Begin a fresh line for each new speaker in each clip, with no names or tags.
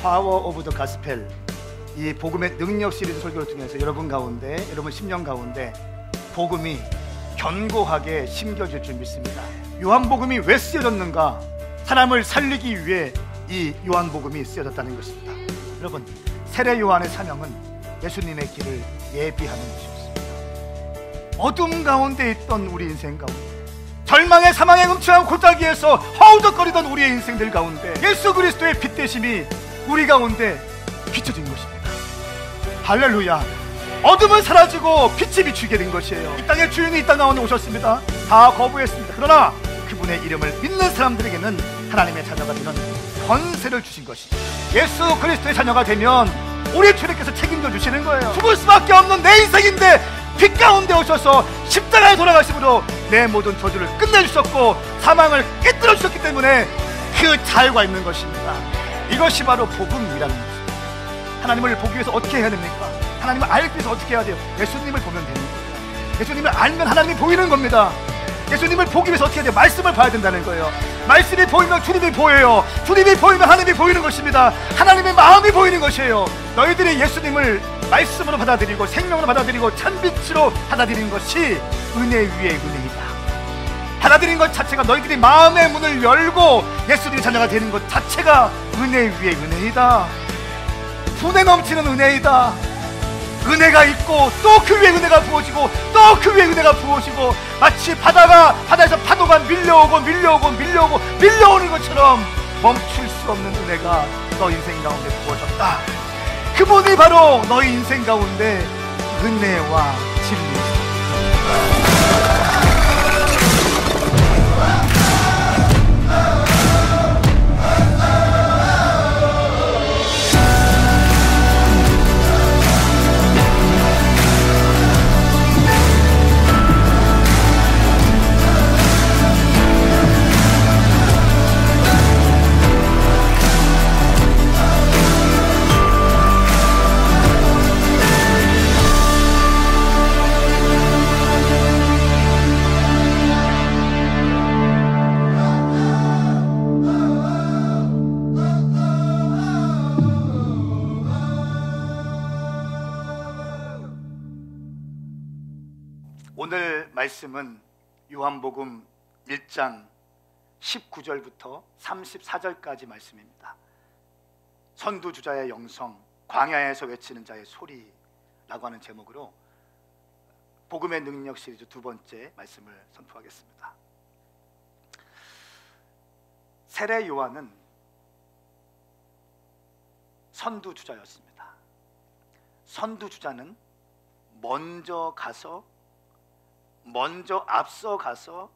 파워 오브 더 가스펠, 이 복음의 능력 시리즈 설교를 통해서 여러분 심령 가운데 복음이 견고하게 심겨질 줄 믿습니다. 요한복음이 왜 쓰여졌는가? 사람을 살리기 위해 이 요한복음이 쓰여졌다는 것입니다. 여러분, 세례 요한의 사명은 예수님의 길을 예비하는 것이었습니다. 어둠 가운데 있던 우리 인생 가운데, 절망의 사망의 음침한 골짜기에서 허우적거리던 우리의 인생들 가운데 예수 그리스도의 빛 대심이 우리 가운데 비춰진 것입니다. 할렐루야. 어둠은 사라지고 빛이 비추게 된 것이에요. 이 땅의 주인이 이 땅 가운데 오셨습니다. 다 거부했습니다. 그러나 그분의 이름을 믿는 사람들에게는 하나님의 자녀가 되는 권세를 주신 것이죠. 예수 그리스도의 자녀가 되면 우리 주님께서 책임져 주시는 거예요. 죽을 수밖에 없는 내 인생인데 빛 가운데 오셔서 십자가에 돌아가심으로 내 모든 저주를 끝내주셨고 사망을 깨뜨려 주셨기 때문에 그 자유가 있는 것입니다. 이것이 바로 복음이라는 것입니다. 하나님을 보기 위해서 어떻게 해야 됩니까? 하나님을 알기 위해서 어떻게 해야 돼요? 예수님을 보면 되는 거예요. 예수님을 알면 하나님이 보이는 겁니다. 예수님을 보기 위해서 어떻게 해야 돼요? 말씀을 봐야 된다는 거예요. 말씀이 보이면 주님이 보여요. 주님이 보이면 하나님이 보이는 것입니다. 하나님의 마음이 보이는 것이에요. 너희들이 예수님을 말씀으로 받아들이고 생명으로 받아들이고 찬빛으로 받아들이는 것이 은혜 위에 은혜이다. 받아들이는 것 자체가 너희들이 마음의 문을 열고 예수님의 자녀가 되는 것 자체가 은혜 위에 은혜이다. 분에 넘치는 은혜이다. 은혜가 있고 또 그 위에 은혜가 부어지고 또 그 위에 은혜가 부어지고 마치 바다에서 파도가 밀려오는 것처럼 멈출 수 없는 은혜가 너 인생 가운데 부어졌다. 그분이 바로 너희 인생 가운데 은혜와 진리이시다. 오늘 말씀은 요한복음 1장 19절부터 34절까지 말씀입니다. 선두주자의 영성, 광야에서 외치는 자의 소리라고 하는 제목으로 복음의 능력 시리즈 두 번째 말씀을 선포하겠습니다. 세례 요한은 선두주자였습니다. 선두주자는 먼저 앞서가서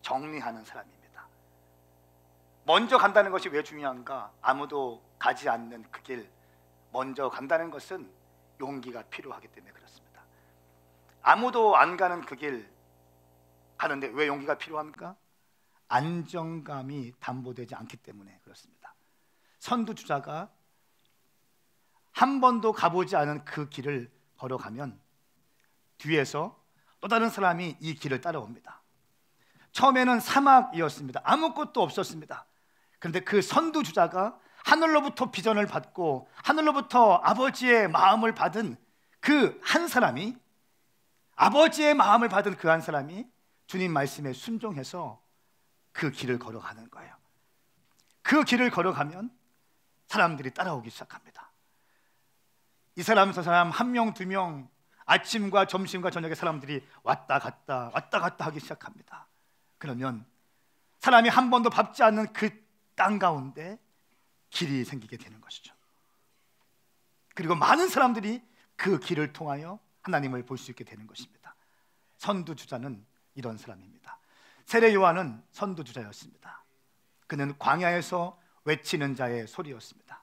정리하는 사람입니다. 먼저 간다는 것이 왜 중요한가? 아무도 가지 않는 그 길, 먼저 간다는 것은 용기가 필요하기 때문에 그렇습니다. 아무도 안 가는 그 길 가는데 왜 용기가 필요한가? 안정감이 담보되지 않기 때문에 그렇습니다. 선두주자가 한 번도 가보지 않은 그 길을 걸어가면 뒤에서 또 다른 사람이 이 길을 따라옵니다. 처음에는 사막이었습니다. 아무것도 없었습니다. 그런데 그 선두주자가 하늘로부터 비전을 받고 하늘로부터 아버지의 마음을 받은 그 한 사람이 주님 말씀에 순종해서 그 길을 걸어가는 거예요. 그 길을 걸어가면 사람들이 따라오기 시작합니다. 이 사람 저 사람 한 명 두 명 아침과 점심과 저녁에 사람들이 왔다 갔다 하기 시작합니다. 그러면 사람이 한 번도 밟지 않는 그 땅 가운데 길이 생기게 되는 것이죠. 그리고 많은 사람들이 그 길을 통하여 하나님을 볼 수 있게 되는 것입니다. 선두주자는 이런 사람입니다. 세례 요한은 선두주자였습니다. 그는 광야에서 외치는 자의 소리였습니다.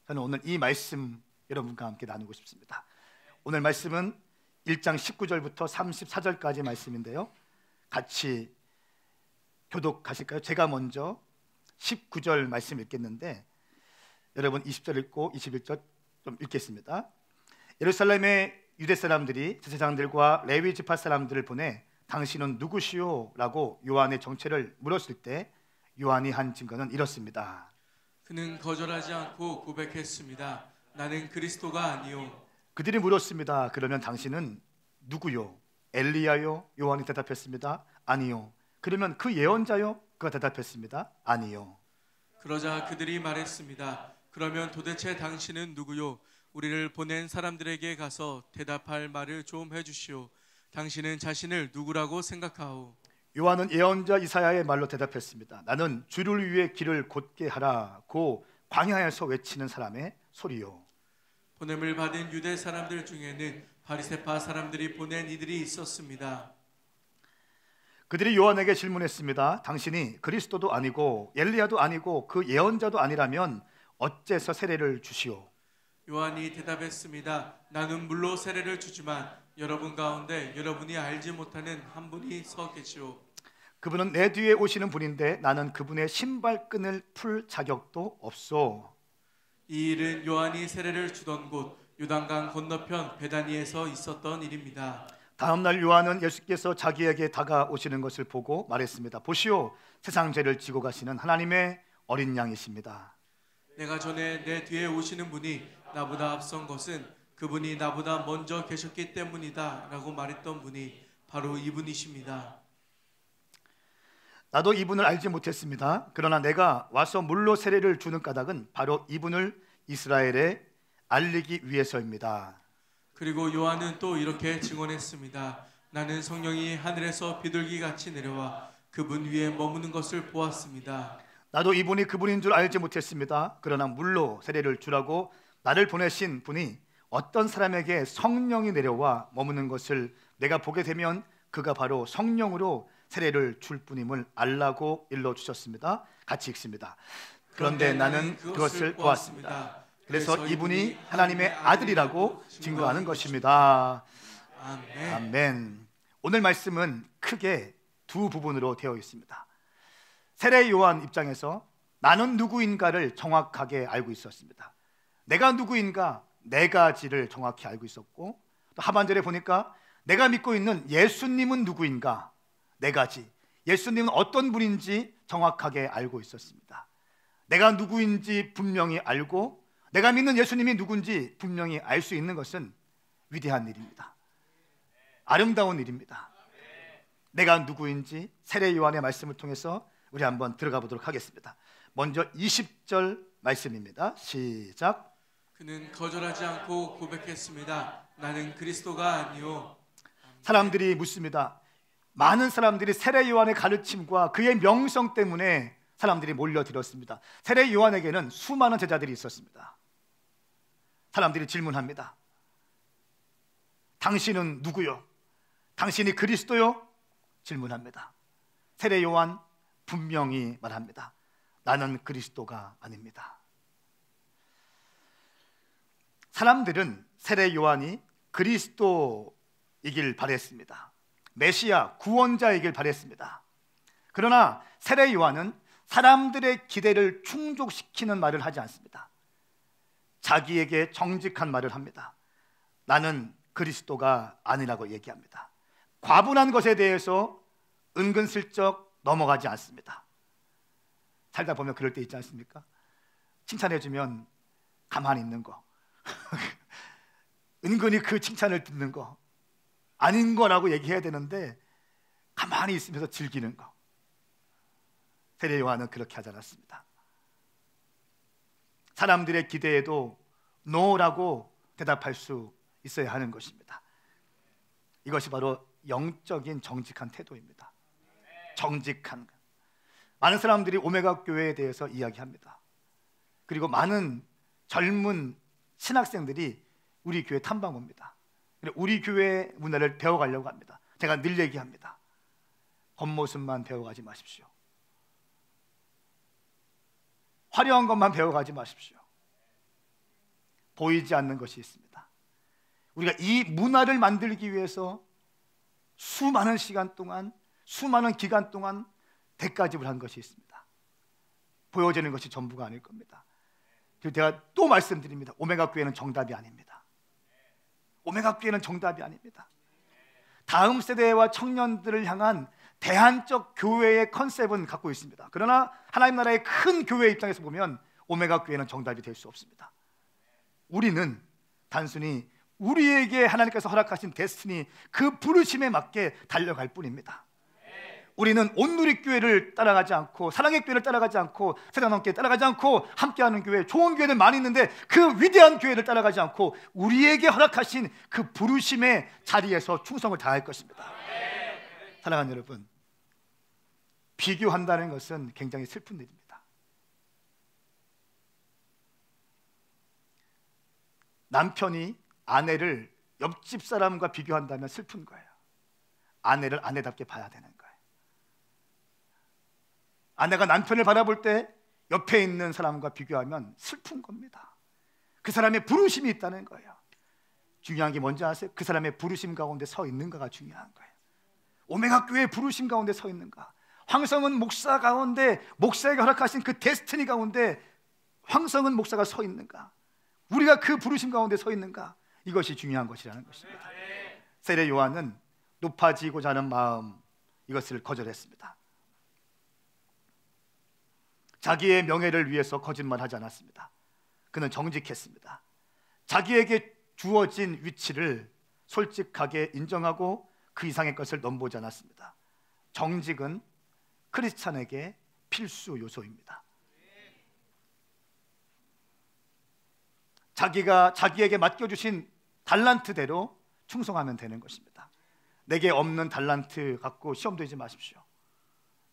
저는 오늘 이 말씀 여러분과 함께 나누고 싶습니다. 오늘 말씀은 1장 19절부터 34절까지 말씀인데요, 같이 교독하실까요? 제가 먼저 19절 말씀 읽겠는데 여러분 20절 읽고 21절 좀 읽겠습니다. 예루살렘의 유대 사람들이 제사장들과 레위 지파 사람들을 보내 당신은 누구시오? 라고 요한의 정체를 물었을 때 요한이 한 증거는 이렇습니다.
그는 거절하지 않고 고백했습니다. 나는 그리스도가 아니요.
그들이 물었습니다. 그러면 당신은 누구요? 엘리야요? 요한이 대답했습니다. 아니요. 그러면 그 예언자요? 그가 대답했습니다. 아니요.
그러자 그들이 말했습니다. 그러면 도대체 당신은 누구요? 우리를 보낸 사람들에게 가서 대답할 말을 좀 해주시오. 당신은 자신을 누구라고 생각하오?
요한은 예언자 이사야의 말로 대답했습니다. 나는 주를 위해 길을 곧게 하라고 광야에서 외치는 사람의 소리요.
보냄을 받은 유대 사람들 중에는 바리새파 사람들이 보낸 이들이 있었습니다.
그들이 요한에게 질문했습니다. 당신이 그리스도도 아니고 엘리야도 아니고 그 예언자도 아니라면 어째서 세례를 주시오?
요한이 대답했습니다. 나는 물로 세례를 주지만 여러분 가운데 여러분이 알지 못하는 한 분이 서 계시오.
그분은 내 뒤에 오시는 분인데 나는 그분의 신발끈을 풀 자격도 없소.
이 일은 요한이 세례를 주던 곳 요단강 건너편 베다니에서 있었던 일입니다.
다음 날 요한은 예수께서 자기에게 다가오시는 것을 보고 말했습니다. 보시오, 세상 죄를 지고 가시는 하나님의 어린 양이십니다.
내가 전에 내 뒤에 오시는 분이 나보다 앞선 것은 그분이 나보다 먼저 계셨기 때문이다 라고 말했던 분이 바로 이분이십니다.
나도 이분을 알지 못했습니다. 그러나 내가 와서 물로 세례를 주는 까닭은 바로 이분을 이스라엘에 알리기 위해서입니다.
그리고 요한은 또 이렇게 증언했습니다. 나는 성령이 하늘에서 비둘기같이 내려와 그분 위에 머무는 것을 보았습니다.
나도 이분이 그분인 줄 알지 못했습니다. 그러나 물로 세례를 주라고 나를 보내신 분이 어떤 사람에게 성령이 내려와 머무는 것을 내가 보게 되면 그가 바로 성령으로 세례를 줄 뿐임을 알라고 일러주셨습니다. 같이 읽습니다. 그런데 나는 그것을 보았습니다. 그래서 이분이 하나님의 아들이라고 증거하는 것입니다.
아멘.
아멘. 오늘 말씀은 크게 두 부분으로 되어 있습니다. 세례 요한 입장에서 나는 누구인가를 정확하게 알고 있었습니다. 내가 누구인가 네 가지를 정확히 알고 있었고, 또 하반절에 보니까 내가 믿고 있는 예수님은 누구인가 네 가지, 예수님은 어떤 분인지 정확하게 알고 있었습니다. 내가 누구인지 분명히 알고 내가 믿는 예수님이 누군지 분명히 알 수 있는 것은 위대한 일입니다. 아름다운 일입니다. 내가 누구인지 세례 요한의 말씀을 통해서 우리 한번 들어가 보도록 하겠습니다. 먼저 20절 말씀입니다. 시작.
그는 거절하지 않고 고백했습니다. 나는 그리스도가 아니요.
사람들이 묻습니다. 많은 사람들이 세례 요한의 가르침과 그의 명성 때문에 사람들이 몰려들었습니다. 세례 요한에게는 수많은 제자들이 있었습니다. 사람들이 질문합니다. 당신은 누구요? 당신이 그리스도요? 질문합니다. 세례 요한 분명히 말합니다. 나는 그리스도가 아닙니다. 사람들은 세례 요한이 그리스도이길 바랬습니다. 메시아 구원자이길 바랬습니다. 그러나 세례 요한은 사람들의 기대를 충족시키는 말을 하지 않습니다. 자기에게 정직한 말을 합니다. 나는 그리스도가 아니라고 얘기합니다. 과분한 것에 대해서 은근슬쩍 넘어가지 않습니다. 살다 보면 그럴 때 있지 않습니까? 칭찬해주면 가만히 있는 거 은근히 그 칭찬을 듣는 거 아닌 거라고 얘기해야 되는데 가만히 있으면서 즐기는 거. 세례 요한은 그렇게 하지 않았습니다. 사람들의 기대에도 노라고 대답할 수 있어야 하는 것입니다. 이것이 바로 영적인 정직한 태도입니다. 정직한 것. 많은 사람들이 오메가 교회에 대해서 이야기합니다. 그리고 많은 젊은 신학생들이 우리 교회 탐방 옵니다. 우리 교회 문화를 배워가려고 합니다. 제가 늘 얘기합니다. 겉모습만 배워가지 마십시오. 화려한 것만 배워가지 마십시오. 보이지 않는 것이 있습니다. 우리가 이 문화를 만들기 위해서 수많은 시간 동안, 수많은 기간 동안 대가집을 한 것이 있습니다. 보여지는 것이 전부가 아닐 겁니다. 그리고 제가 또 말씀드립니다. 오메가 교회는 정답이 아닙니다. 오메가 교회는 정답이 아닙니다. 다음 세대와 청년들을 향한 대안적 교회의 컨셉은 갖고 있습니다. 그러나 하나님 나라의 큰 교회 입장에서 보면 오메가 교회는 정답이 될 수 없습니다. 우리는 단순히 우리에게 하나님께서 허락하신 데스티니, 그 부르심에 맞게 달려갈 뿐입니다. 우리는 온누리교회를 따라가지 않고, 사랑의 교회를 따라가지 않고, 세상함께 따라가지 않고, 함께하는 교회, 좋은 교회들 많이 있는데 그 위대한 교회를 따라가지 않고 우리에게 허락하신 그 부르심의 자리에서 충성을 다할 것입니다. 사랑하는 여러분, 비교한다는 것은 굉장히 슬픈 일입니다. 남편이 아내를 옆집 사람과 비교한다면 슬픈 거예요. 아내를 아내답게 봐야 되는 거예요. 아내가 남편을 바라볼 때 옆에 있는 사람과 비교하면 슬픈 겁니다. 그 사람의 부르심이 있다는 거예요. 중요한 게 뭔지 아세요? 그 사람의 부르심 가운데 서 있는가가 중요한 거예요. 오메가 교회의 부르심 가운데 서 있는가? 황성은 목사 가운데, 목사에게 허락하신 그 데스티니 가운데 황성은 목사가 서 있는가? 우리가 그 부르심 가운데 서 있는가? 이것이 중요한 것이라는 것입니다. 세례 요한은 높아지고자 하는 마음, 이것을 거절했습니다. 자기의 명예를 위해서 거짓말하지 않았습니다. 그는 정직했습니다. 자기에게 주어진 위치를 솔직하게 인정하고 그 이상의 것을 넘보지 않았습니다. 정직은 크리스찬에게 필수 요소입니다. 자기가 자기에게 맡겨주신 달란트대로 충성하면 되는 것입니다. 내게 없는 달란트 갖고 시험 들지 마십시오.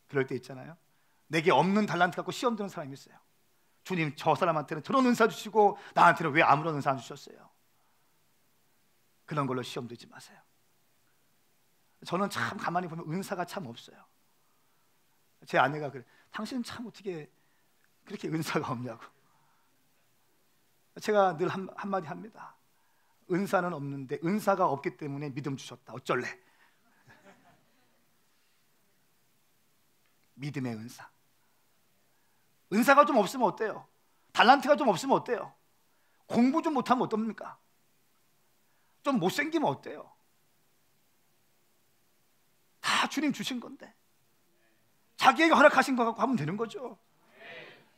그럴 때 있잖아요. 내게 없는 달란트 갖고 시험 드는 사람이 있어요. 주님, 저 사람한테는 저런 은사 주시고 나한테는 왜 아무런 은사 안 주셨어요? 그런 걸로 시험 들지 마세요. 저는 참 가만히 보면 은사가 참 없어요. 제 아내가 그래, 당신은 참 어떻게 그렇게 은사가 없냐고. 제가 늘 한마디 합니다. 은사는 없는데 은사가 없기 때문에 믿음 주셨다. 어쩔래? 믿음의 은사. 은사가 좀 없으면 어때요? 달란트가 좀 없으면 어때요? 공부 좀 못하면 어떻습니까? 좀 못생기면 어때요? 다 주님 주신 건데 자기에게 허락하신 거 갖고 하면 되는 거죠.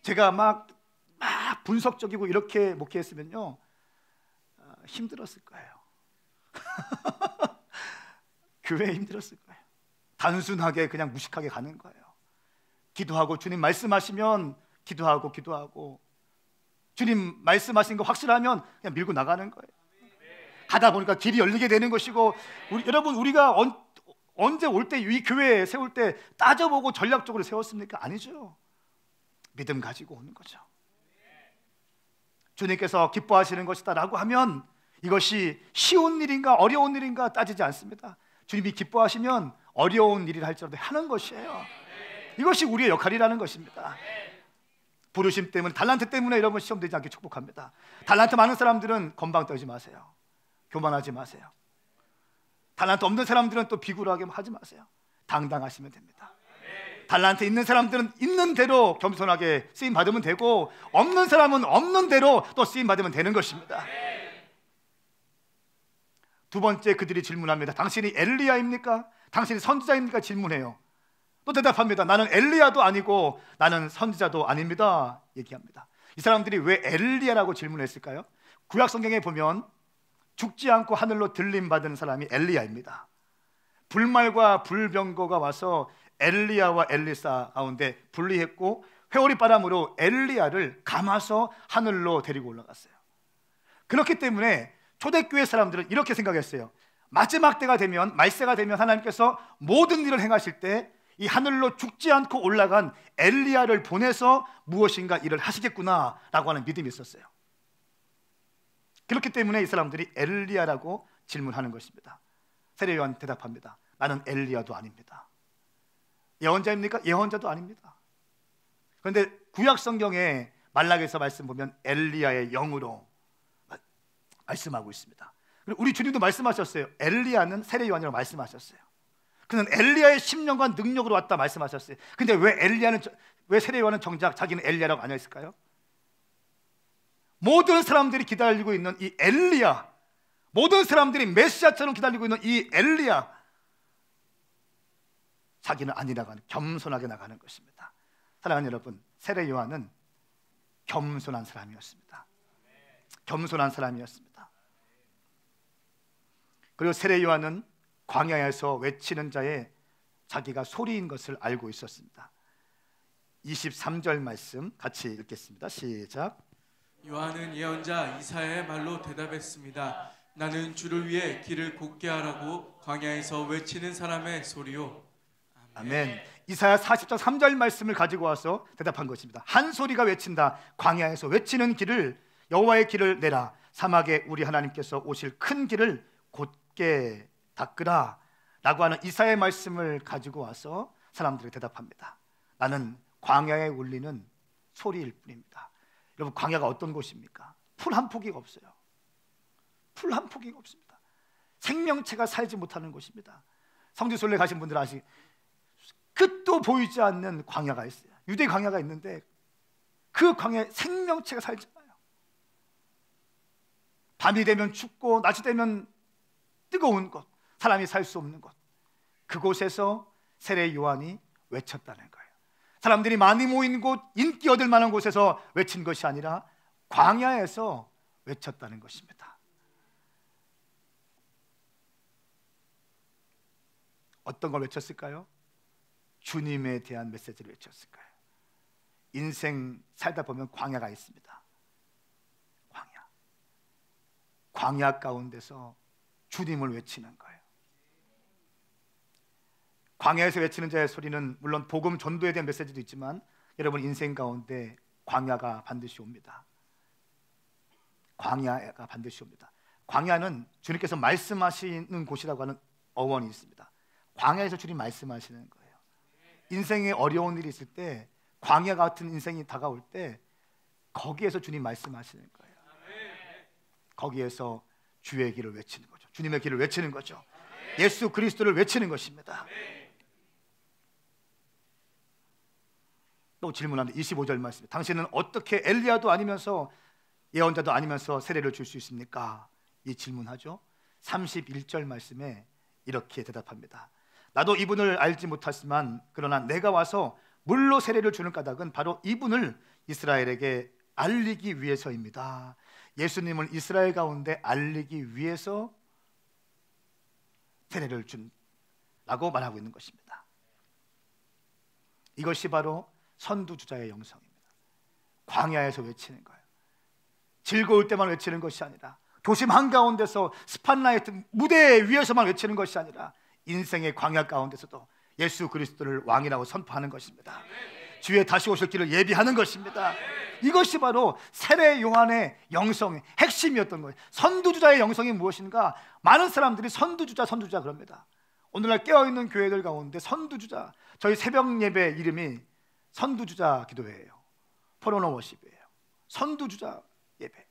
제가 막 분석적이고 이렇게 목회했으면요 힘들었을 거예요. 교회에 힘들었을 거예요. 단순하게 그냥 무식하게 가는 거예요. 기도하고 주님 말씀하시면 기도하고 주님 말씀하신 거 확실하면 그냥 밀고 나가는 거예요. 가다 보니까 길이 열리게 되는 것이고, 여러분 우리가 언제 올 때 이 교회 세울 때 따져보고 전략적으로 세웠습니까? 아니죠. 믿음 가지고 오는 거죠. 주님께서 기뻐하시는 것이다 라고 하면 이것이 쉬운 일인가 어려운 일인가 따지지 않습니다. 주님이 기뻐하시면 어려운 일을 할지라도 하는 것이에요. 이것이 우리의 역할이라는 것입니다. 부르심 때문에, 달란트 때문에 여러분 시험되지 않게 축복합니다. 달란트 많은 사람들은 건방 떨지 마세요. 교만하지 마세요. 달란트 없는 사람들은 또 비굴하게 하지 마세요. 당당하시면 됩니다. 달란트 있는 사람들은 있는 대로 겸손하게 쓰임 받으면 되고, 없는 사람은 없는 대로 또 쓰임 받으면 되는 것입니다. 두 번째, 그들이 질문합니다. 당신이 엘리야입니까? 당신이 선지자입니까? 질문해요. 또 대답합니다. 나는 엘리야도 아니고 나는 선지자도 아닙니다. 얘기합니다. 이 사람들이 왜 엘리야라고 질문했을까요? 구약 성경에 보면 죽지 않고 하늘로 들림 받은 사람이 엘리야입니다. 불말과 불병거가 와서 엘리야와 엘리사 가운데 분리했고, 회오리 바람으로 엘리야를 감아서 하늘로 데리고 올라갔어요. 그렇기 때문에 초대교회 사람들은 이렇게 생각했어요. 마지막 때가 되면, 말세가 되면 하나님께서 모든 일을 행하실 때 이 하늘로 죽지 않고 올라간 엘리야를 보내서 무엇인가 일을 하시겠구나 라고 하는 믿음이 있었어요. 그렇기 때문에 이 사람들이 엘리야라고 질문하는 것입니다. 세례 요한 대답합니다. 나는 엘리야도 아닙니다. 예언자입니까? 예언자도 아닙니다. 그런데 구약 성경에 말라기서 말씀 보면 엘리야의 영으로 말씀하고 있습니다. 그리고 우리 주님도 말씀하셨어요. 엘리야는 세례 요한이라고 말씀하셨어요. 그는 엘리야의 심령과 능력으로 왔다 말씀하셨어요. 근데 왜 세례 요한은 정작 자기는 엘리야라고 안 했을까요? 모든 사람들이 기다리고 있는 이 엘리야, 모든 사람들이 메시아처럼 기다리고 있는 이 엘리야, 자기는 아니라고 하는, 겸손하게 나가는 것입니다. 사랑하는 여러분, 세례 요한은 겸손한 사람이었습니다. 겸손한 사람이었습니다. 그리고 세례 요한은 광야에서 외치는 자의 자기가 소리인 것을 알고 있었습니다. 23절 말씀 같이 읽겠습니다. 시작.
요한은 예언자 이사야의 말로 대답했습니다. 나는 주를 위해 길을 곧게 하라고 광야에서 외치는 사람의 소리요.
아멘. 이사야 40장 3절 말씀을 가지고 와서 대답한 것입니다. 한 소리가 외친다. 광야에서 외치는 길을, 여호와의 길을 내라. 사막에 우리 하나님께서 오실 큰 길을 곧게 닦으라 라고 하는 이사야의 말씀을 가지고 와서 사람들이 대답합니다. 나는 광야에 울리는 소리일 뿐입니다. 여러분, 광야가 어떤 곳입니까? 풀 한 포기가 없어요. 풀 한 포기가 없습니다. 생명체가 살지 못하는 곳입니다. 성지순례 가신 분들 아시, 끝도 보이지 않는 광야가 있어요. 유대 광야가 있는데 그 광야에 생명체가 살지 않아요. 밤이 되면 춥고 낮이 되면 뜨거운 곳, 사람이 살 수 없는 곳, 그곳에서 세례 요한이 외쳤다는 거예요. 사람들이 많이 모인 곳, 인기 얻을 만한 곳에서 외친 것이 아니라 광야에서 외쳤다는 것입니다. 어떤 걸 외쳤을까요? 주님에 대한 메시지를 외쳤을 거예요. 인생 살다 보면 광야가 있습니다. 광야 가운데서 주님을 외치는 거예요. 광야에서 외치는 자의 소리는 물론 복음 전도에 대한 메시지도 있지만 여러분, 인생 가운데 광야가 반드시 옵니다. 광야가 반드시 옵니다. 광야는 주님께서 말씀하시는 곳이라고 하는 어원이 있습니다. 광야에서 주님 말씀하시는 거예요. 인생에 어려운 일이 있을 때, 광야 같은 인생이 다가올 때 거기에서 주님 말씀하시는 거예요. 거기에서 주의 길을 외치는 거죠. 주님의 길을 외치는 거죠. 예수 그리스도를 외치는 것입니다. 또 질문합니다. 25절 말씀. 당신은 어떻게 엘리야도 아니면서 예언자도 아니면서 세례를 줄 수 있습니까? 이 질문하죠. 31절 말씀에 이렇게 대답합니다. 나도 이분을 알지 못하지만 그러나 내가 와서 물로 세례를 주는 까닭은 바로 이분을 이스라엘에게 알리기 위해서입니다. 예수님을 이스라엘 가운데 알리기 위해서 세례를 준라고 말하고 있는 것입니다. 이것이 바로 선두주자의 영성입니다. 광야에서 외치는 거예요. 즐거울 때만 외치는 것이 아니라, 도심 한가운데서 스팟라이트 무대 위에서만 외치는 것이 아니라 인생의 광야 가운데서도 예수 그리스도를 왕이라고 선포하는 것입니다. 주의 다시 오실 길을 예비하는 것입니다. 이것이 바로 세례 요한의 영성의 핵심이었던 거예요. 선두주자의 영성이 무엇인가? 많은 사람들이 선두주자 그럽니다. 오늘날 깨어있는 교회들 가운데 선두주자, 저희 새벽 예배 이름이 선두주자 기도회예요. 포로노 워십이에요. 선두주자 예배.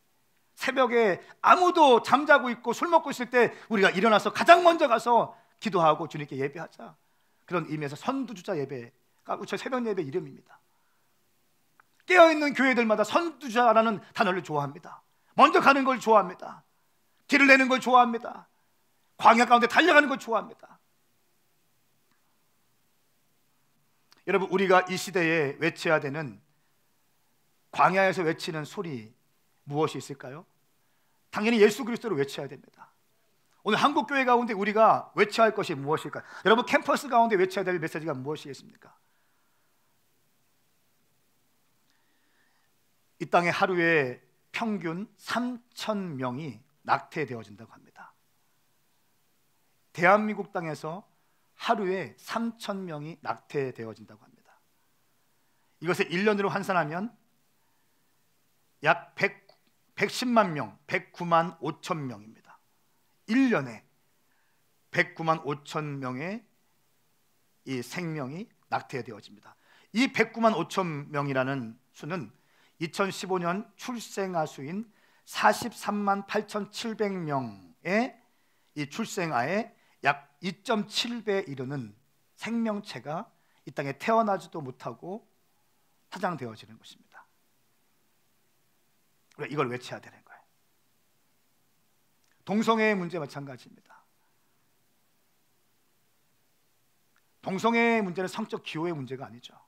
새벽에 아무도 잠자고 있고 술 먹고 있을 때 우리가 일어나서 가장 먼저 가서 기도하고 주님께 예배하자, 그런 의미에서 선두주자 예배가 저희 새벽 예배 이름입니다. 깨어있는 교회들마다 선두주자라는 단어를 좋아합니다. 먼저 가는 걸 좋아합니다. 길을 내는 걸 좋아합니다. 광야 가운데 달려가는 걸 좋아합니다. 여러분, 우리가 이 시대에 외쳐야 되는, 광야에서 외치는 소리 무엇이 있을까요? 당연히 예수 그리스도를 외쳐야 됩니다. 오늘 한국교회 가운데 우리가 외쳐야 할 것이 무엇일까요? 여러분, 캠퍼스 가운데 외쳐야 될 메시지가 무엇이겠습니까? 이 땅에 하루에 평균 3,000명이 낙태되어진다고 합니다. 대한민국 땅에서 하루에 3,000명이 낙태되어진다고 합니다. 이것을 1년으로 환산하면 약 110만 명, 109만 5천 명입니다. 1년에 109만 5천 명의 이 생명이 낙태되어집니다. 이 109만 5천 명이라는 수는 2015년 출생아 수인 43만 8,700명의 이 출생아의 약 2.7배에 이르는 생명체가 이 땅에 태어나지도 못하고 사장되어지는 것입니다. 이걸 외쳐야 되는 거예요. 동성애의 문제 마찬가지입니다. 동성애의 문제는 성적 기호의 문제가 아니죠.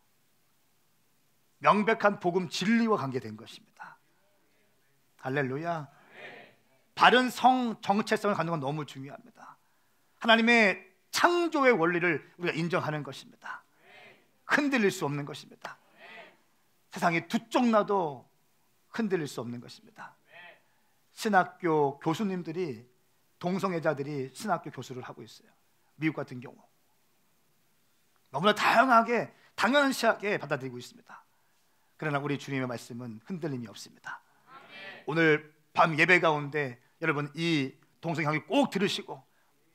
명백한 복음 진리와 관계된 것입니다. 할렐루야. 바른 성 정체성을 갖는 건 너무 중요합니다. 하나님의 창조의 원리를 우리가 인정하는 것입니다. 흔들릴 수 없는 것입니다. 세상이 두 쪽 나도 흔들릴 수 없는 것입니다. 신학교 교수님들이, 동성애자들이 신학교 교수를 하고 있어요. 미국 같은 경우 너무나 다양하게 당연시하게 받아들이고 있습니다. 그러나 우리 주님의 말씀은 흔들림이 없습니다. 오늘 밤 예배 가운데 여러분 이 동성향이 꼭 들으시고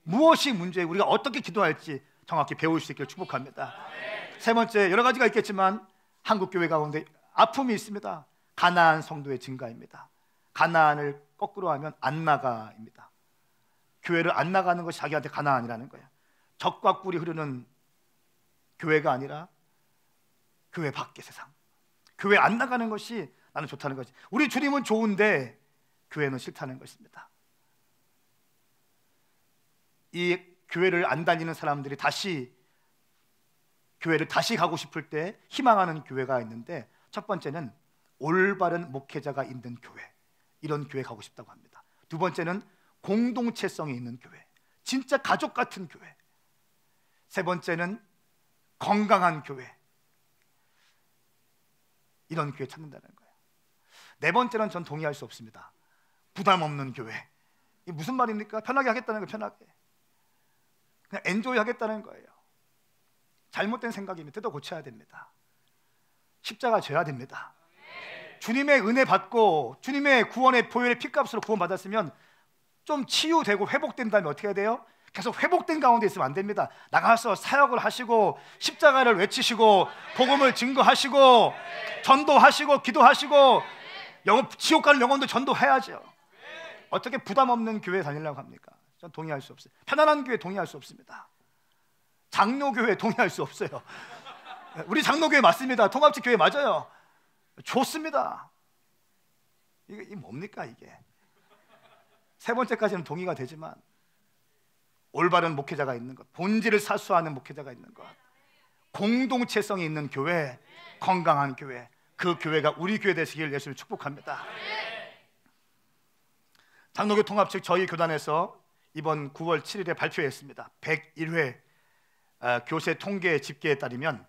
무엇이 문제에 우리가 어떻게 기도할지 정확히 배울 수 있기를 축복합니다. 세 번째, 여러 가지가 있겠지만 한국교회 가운데 아픔이 있습니다. 가나안 성도의 증가입니다. 가나안을 거꾸로 하면 안 나가입니다. 교회를 안 나가는 것이 자기한테 가나안이라는 거예요. 적과 꿀이 흐르는 교회가 아니라 교회 밖의 세상, 교회 안 나가는 것이 나는 좋다는 거지. 우리 주님은 좋은데 교회는 싫다는 것입니다. 이 교회를 안 다니는 사람들이 교회를 다시 가고 싶을 때 희망하는 교회가 있는데, 첫 번째는 올바른 목회자가 있는 교회, 이런 교회 가고 싶다고 합니다. 두 번째는 공동체성이 있는 교회, 진짜 가족 같은 교회. 세 번째는 건강한 교회, 이런 교회 찾는다는 거예요. 네 번째는 전 동의할 수 없습니다. 부담 없는 교회. 이게 무슨 말입니까? 편하게 하겠다는 거예요. 편하게 그냥 엔조이 하겠다는 거예요. 잘못된 생각이면 뜯어 고쳐야 됩니다. 십자가 져야 됩니다. 주님의 은혜 받고 주님의 구원의 보혈의 피값으로 구원받았으면 좀 치유되고 회복된 다음에 어떻게 해야 돼요? 계속 회복된 가운데 있으면 안 됩니다. 나가서 사역을 하시고 십자가를 외치시고 복음을 증거하시고 전도하시고 기도하시고 지옥 가는 영혼도 전도해야죠. 어떻게 부담 없는 교회에 다니려고 합니까? 전 동의할 수 없어요. 편안한 교회 동의할 수 없습니다. 장로교회 동의할 수 없어요. 우리 장로교회 맞습니다. 통합직 교회 맞아요. 좋습니다. 이게 뭡니까 이게? 세 번째까지는 동의가 되지만 올바른 목회자가 있는 것, 본질을 사수하는 목회자가 있는 것, 공동체성이 있는 교회, 건강한 교회, 그 교회가 우리 교회 되시길 예수를 축복합니다. 장로교 통합 측 저희 교단에서 이번 9월 7일에 발표했습니다. 101회 교세 통계 집계에 따르면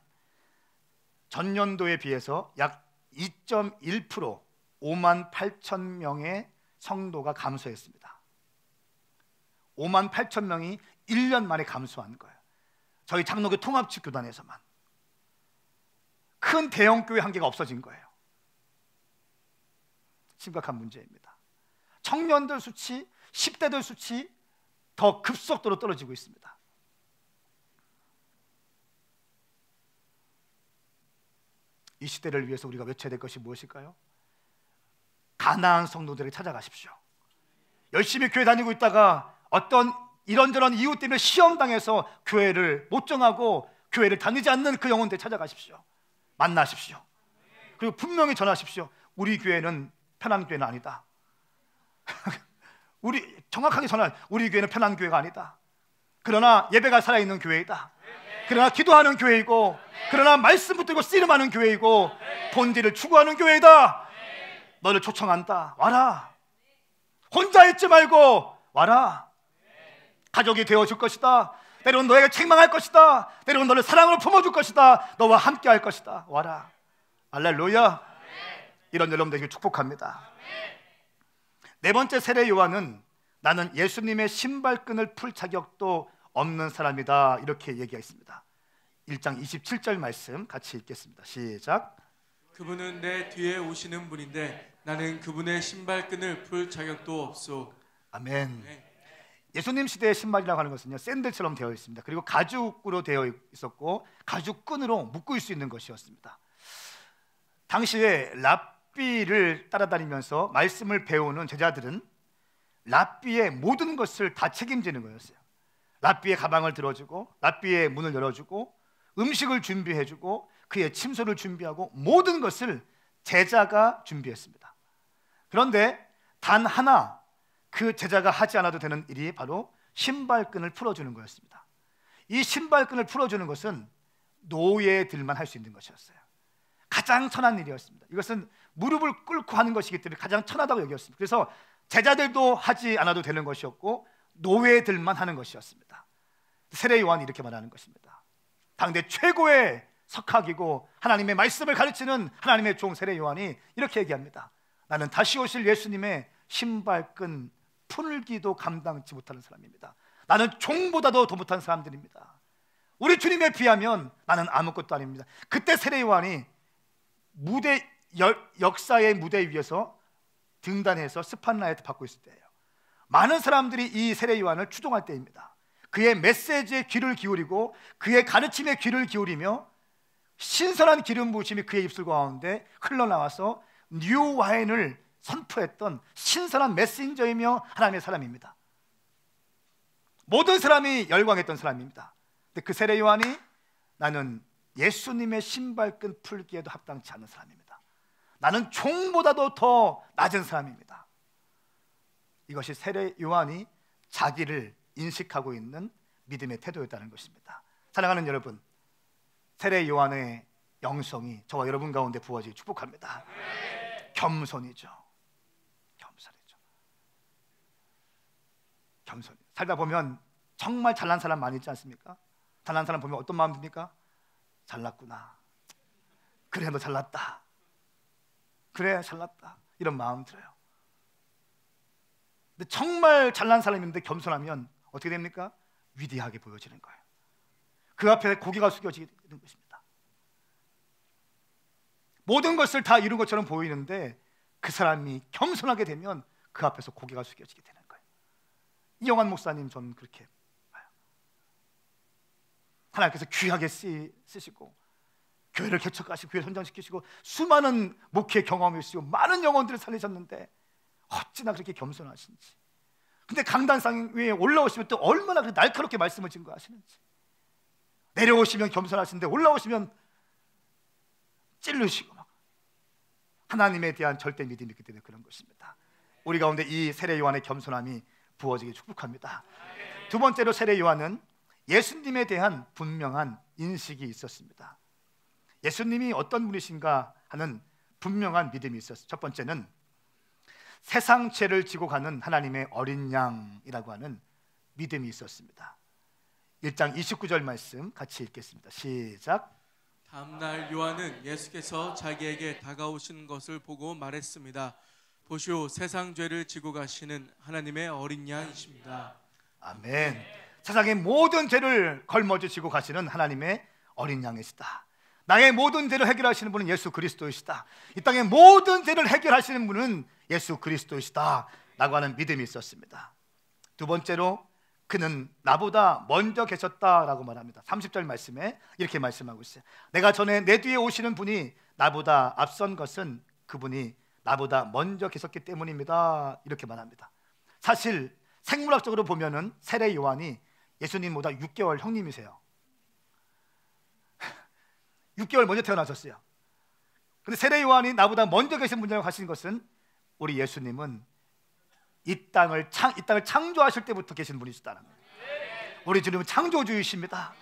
전년도에 비해서 약 2.1% 5만 8천 명의 성도가 감소했습니다. 5만 8천 명이 1년 만에 감소한 거예요. 저희 장로교 통합 측 교단에서만. 큰 대형 교회 한계가 없어진 거예요. 심각한 문제입니다. 청년들 수치, 10대들 수치 더 급속도로 떨어지고 있습니다. 이 시대를 위해서 우리가 외쳐야 될 것이 무엇일까요? 가나안 성도들을 찾아가십시오. 열심히 교회 다니고 있다가 어떤 이런저런 이유 때문에 시험당해서 교회를 못 정하고 교회를 다니지 않는 그 영혼들 찾아가십시오. 만나십시오. 그리고 분명히 전하십시오. 우리 교회는 편한 교회는 아니다. 정확하게 전할, 우리 교회는 편한 교회가 아니다. 그러나 예배가 살아있는 교회이다. 그러나 기도하는 교회이고, 그러나 말씀 붙들고 씨름하는 교회이고, 본질을 추구하는 교회이다. 너를 초청한다. 와라. 혼자 있지 말고 와라. 가족이 되어줄 것이다. 때로는 너에게 책망할 것이다. 때로는 너를 사랑으로 품어줄 것이다. 너와 함께 할 것이다. 와라. 할렐루야. 이런 여러분들에게 축복합니다. 네 번째 세례 요한은 나는 예수님의 신발끈을 풀 자격도 없는 사람이다, 이렇게 얘기했습니다. 1장 27절 말씀 같이 읽겠습니다. 시작.
그분은 내 뒤에 오시는 분인데 나는 그분의 신발끈을 풀 자격도 없소.
아멘. 예수님 시대의 신발이라고 하는 것은요, 샌들처럼 되어 있습니다. 그리고 가죽으로 되어 있었고 가죽끈으로 묶을 수 있는 것이었습니다. 당시에 랍비를 따라다니면서 말씀을 배우는 제자들은 랍비의 모든 것을 다 책임지는 거였어요. 랍비의 가방을 들어주고, 랍비의 문을 열어주고, 음식을 준비해주고, 그의 침소를 준비하고, 모든 것을 제자가 준비했습니다. 그런데 단 하나 그 제자가 하지 않아도 되는 일이 바로 신발끈을 풀어주는 거였습니다. 이 신발끈을 풀어주는 것은 노예들만 할 수 있는 것이었어요. 가장 천한 일이었습니다. 이것은 무릎을 꿇고 하는 것이기 때문에 가장 천하다고 여겼습니다. 그래서 제자들도 하지 않아도 되는 것이었고 노예들만 하는 것이었습니다. 세례 요한이 이렇게 말하는 것입니다. 당대 최고의 석학이고 하나님의 말씀을 가르치는 하나님의 종 세례 요한이 이렇게 얘기합니다. 나는 다시 오실 예수님의 신발끈 풀기도 감당치 못하는 사람입니다. 나는 종보다도 더 못한 사람들입니다. 우리 주님에 비하면 나는 아무것도 아닙니다. 그때 세례 요한이 역사의 무대 위에서 등단해서 스팟라이트 받고 있을 때예요. 많은 사람들이 이 세례 요한을 추종할 때입니다. 그의 메시지에 귀를 기울이고 그의 가르침에 귀를 기울이며 신선한 기름 부으심이 그의 입술 가운데 흘러나와서 뉴 와인을 선포했던 신선한 메신저이며 하나님의 사람입니다. 모든 사람이 열광했던 사람입니다. 근데 그 세례 요한이 나는 예수님의 신발끈 풀기에도 합당치 않은 사람입니다. 나는 종보다도 더 낮은 사람입니다. 이것이 세례 요한이 자기를 인식하고 있는 믿음의 태도였다는 것입니다. 사랑하는 여러분, 세례 요한의 영성이 저와 여러분 가운데 부어지기 축복합니다. 겸손이죠. 겸손. 살다 보면 정말 잘난 사람 많이 있지 않습니까? 잘난 사람 보면 어떤 마음 듭니까? 잘났구나. 그래 너 잘났다. 그래 잘났다. 이런 마음 들어요. 근데 정말 잘난 사람인데 겸손하면 어떻게 됩니까? 위대하게 보여지는 거예요. 그 앞에 고개가 숙여지게 되는 것입니다. 모든 것을 다 이룬 것처럼 보이는데 그 사람이 겸손하게 되면 그 앞에서 고개가 숙여지게 되는 거예요. 이영환 목사님 저는 그렇게 봐요. 하나님께서 귀하게 쓰시고 교회를 개척하시고 교회를 선장시키시고 수많은 목회 경험을 쓰시고 많은 영혼들을 살리셨는데 어찌나 그렇게 겸손하신지. 근데 강단상 위에 올라오시면 또 얼마나 그렇게 날카롭게 말씀을 증거하시는지. 내려오시면 겸손하신데 올라오시면 찔르시고 막. 하나님에 대한 절대 믿음이 있기 때문에 그런 것입니다. 우리 가운데 이 세례 요한의 겸손함이 부어지기 축복합니다. 두 번째로 세례 요한은 예수님에 대한 분명한 인식이 있었습니다. 예수님이 어떤 분이신가 하는 분명한 믿음이 있었어요. 첫 번째는 세상 죄를 지고 가는 하나님의 어린 양이라고 하는 믿음이 있었습니다. 1장 29절 말씀 같이 읽겠습니다. 시작.
다음날 요한은 예수께서 자기에게 다가오시는 것을 보고 말했습니다. 보시오, 세상 죄를 지고 가시는 하나님의 어린 양이십니다.
아멘. 세상의 모든 죄를 걸머쥐시고 가시는 하나님의 어린 양이시다. 나의 모든 죄를 해결하시는 분은 예수 그리스도이시다. 이 땅의 모든 죄를 해결하시는 분은 예수 그리스도이시다 라고 하는 믿음이 있었습니다. 두 번째로 그는 나보다 먼저 계셨다라고 말합니다. 30절 말씀에 이렇게 말씀하고 있어요. 내가 전에 내 뒤에 오시는 분이 나보다 앞선 것은 그분이 나보다 먼저 계셨기 때문입니다. 이렇게 말합니다. 사실 생물학적으로 보면은 세례 요한이 예수님보다 6개월 형님이세요. 6개월 먼저 태어나셨어요. 근데 세례 요한이 나보다 먼저 계신 분이라고 하신 것은 우리 예수님은 이 땅을 창조하실 때부터 계신 분이시다는 거예요. 우리 주님은 창조주이십니다.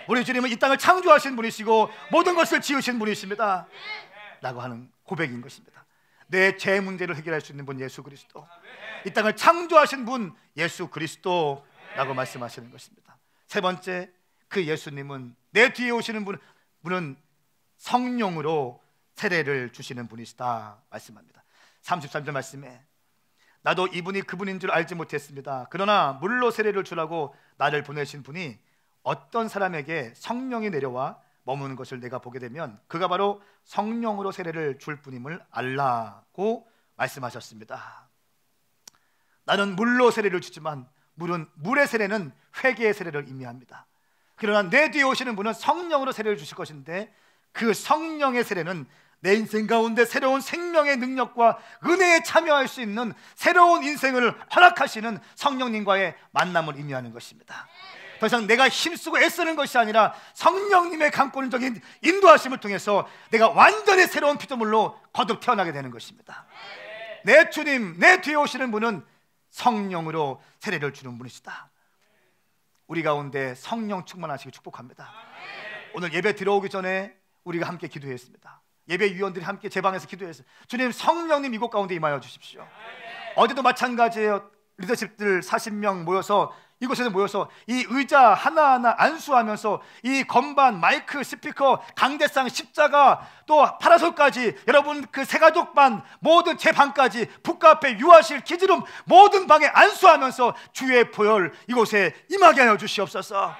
우리 주님은 이 땅을 창조하신 분이시고 모든 것을 지으신 분이십니다 라고 하는 고백인 것입니다. 내 죄 문제를 해결할 수 있는 분 예수 그리스도, 이 땅을 창조하신 분 예수 그리스도라고 말씀하시는 것입니다. 세 번째, 그 예수님은 내 뒤에 오시는 분은 성령으로 세례를 주시는 분이시다 말씀합니다. 33절 말씀에 나도 이분이 그분인 줄 알지 못했습니다. 그러나 물로 세례를 주라고 나를 보내신 분이 어떤 사람에게 성령이 내려와 머무는 것을 내가 보게 되면 그가 바로 성령으로 세례를 줄 분임을 알라고 말씀하셨습니다. 나는 물로 세례를 주지만 물의 세례는 회개의 세례를 의미합니다. 그러나 내 뒤에 오시는 분은 성령으로 세례를 주실 것인데 그 성령의 세례는 내 인생 가운데 새로운 생명의 능력과 은혜에 참여할 수 있는 새로운 인생을 허락하시는 성령님과의 만남을 의미하는 것입니다. 더 이상 내가 힘쓰고 애쓰는 것이 아니라 성령님의 강권적인 인도하심을 통해서 내가 완전히 새로운 피조물로 거듭 태어나게 되는 것입니다. 내 주님, 내 뒤에 오시는 분은 성령으로 세례를 주는 분이시다. 우리 가운데 성령 충만하시기 축복합니다. 오늘 예배 들어오기 전에 우리가 함께 기도했습니다. 예배위원들이 함께 제 방에서 기도했어요. 주님, 성령님 이곳 가운데 임하여 주십시오. 어제도 마찬가지예요. 리더십들 40명 모여서 이곳에서 모여서 이 의자 하나하나 안수하면서 이 건반, 마이크, 스피커, 강대상, 십자가, 또 파라솔까지, 여러분 그 새가족반 모든 제 방까지, 북카페, 유아실, 기지룸 모든 방에 안수하면서 주의 보혈 이곳에 임하게 하여 주시옵소서.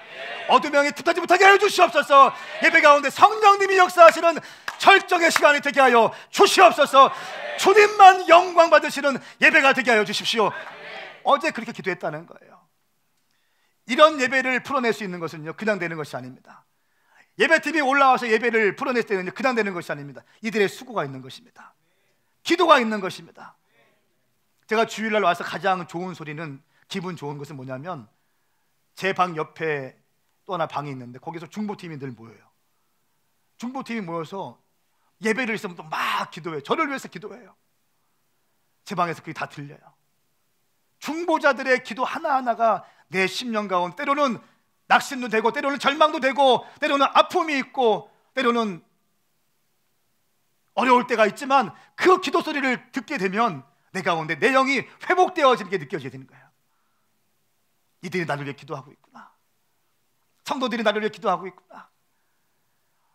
어두명이 틈타지 못하게 하여 주시옵소서. 예배 가운데 성령님이 역사하시는 철저의 시간이 되게 하여 주시옵소서. 주님만 영광 받으시는 예배가 되게 하여 주십시오. 어제 그렇게 기도했다는 거예요. 이런 예배를 풀어낼 수 있는 것은요, 그냥 되는 것이 아닙니다. 예배팀이 올라와서 예배를 풀어낼 때는 그냥 되는 것이 아닙니다. 이들의 수고가 있는 것입니다. 기도가 있는 것입니다. 제가 주일날 와서 가장 좋은 소리는, 기분 좋은 것은 뭐냐면, 제 방 옆에 또 하나 방이 있는데 거기서 중보팀이 늘 모여요. 중보팀이 모여서 예배를 있으면 또 막 기도해요. 저를 위해서 기도해요. 제 방에서 그게 다 들려요. 중보자들의 기도 하나하나가 내 심령 가운데 때로는 낙심도 되고, 때로는 절망도 되고, 때로는 아픔이 있고, 때로는 어려울 때가 있지만, 그 기도 소리를 듣게 되면 내 가운데 내 영이 회복되어지는 게 느껴지게 되는 거예요. 이들이 나를 위해 기도하고 있구나. 성도들이 나를 위해 기도하고 있구나.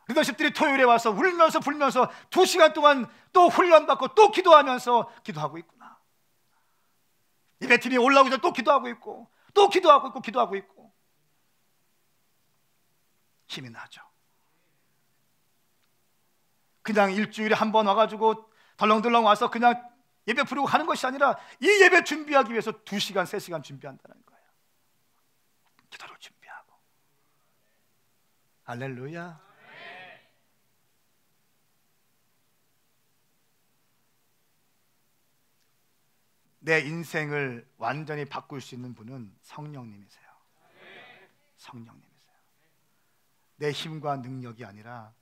리더십들이 토요일에 와서 울면서 불면서 2시간 동안 또 훈련받고 또 기도하면서 기도하고 있구나. 예배팀이 올라오기 전에 또 기도하고 있고, 또 기도하고 있고, 기도하고 있고. 힘이 나죠. 그냥 일주일에 한 번 와가지고 덜렁덜렁 와서 그냥 예배 부르고 가는 것이 아니라, 이 예배 준비하기 위해서 2시간, 3시간 준비한다는 거예요. 기도로 준비하고. 할렐루야. 내 인생을 완전히 바꿀 수 있는 분은 성령님이세요. 성령님이세요. 내 힘과 능력이 아니라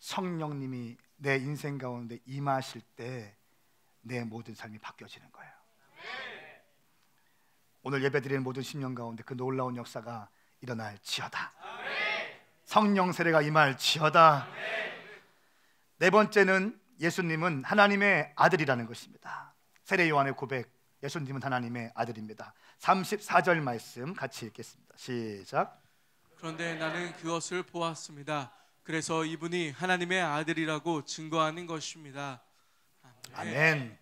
성령님이 내 인생 가운데 임하실 때 내 모든 삶이 바뀌어지는 거예요. 오늘 예배드리는 모든 심령 가운데 그 놀라운 역사가 일어날지어다. 성령 세례가 임할지어다. 네 번째는, 예수님은 하나님의 아들이라는 것입니다. 세례 요한의 고백, 예수님은 하나님의 아들입니다. 34절 말씀 같이 읽겠습니다. 시작.
그런데 나는 그것을 보았습니다. 그래서 이분이 하나님의 아들이라고 증거하는 것입니다.
아멘.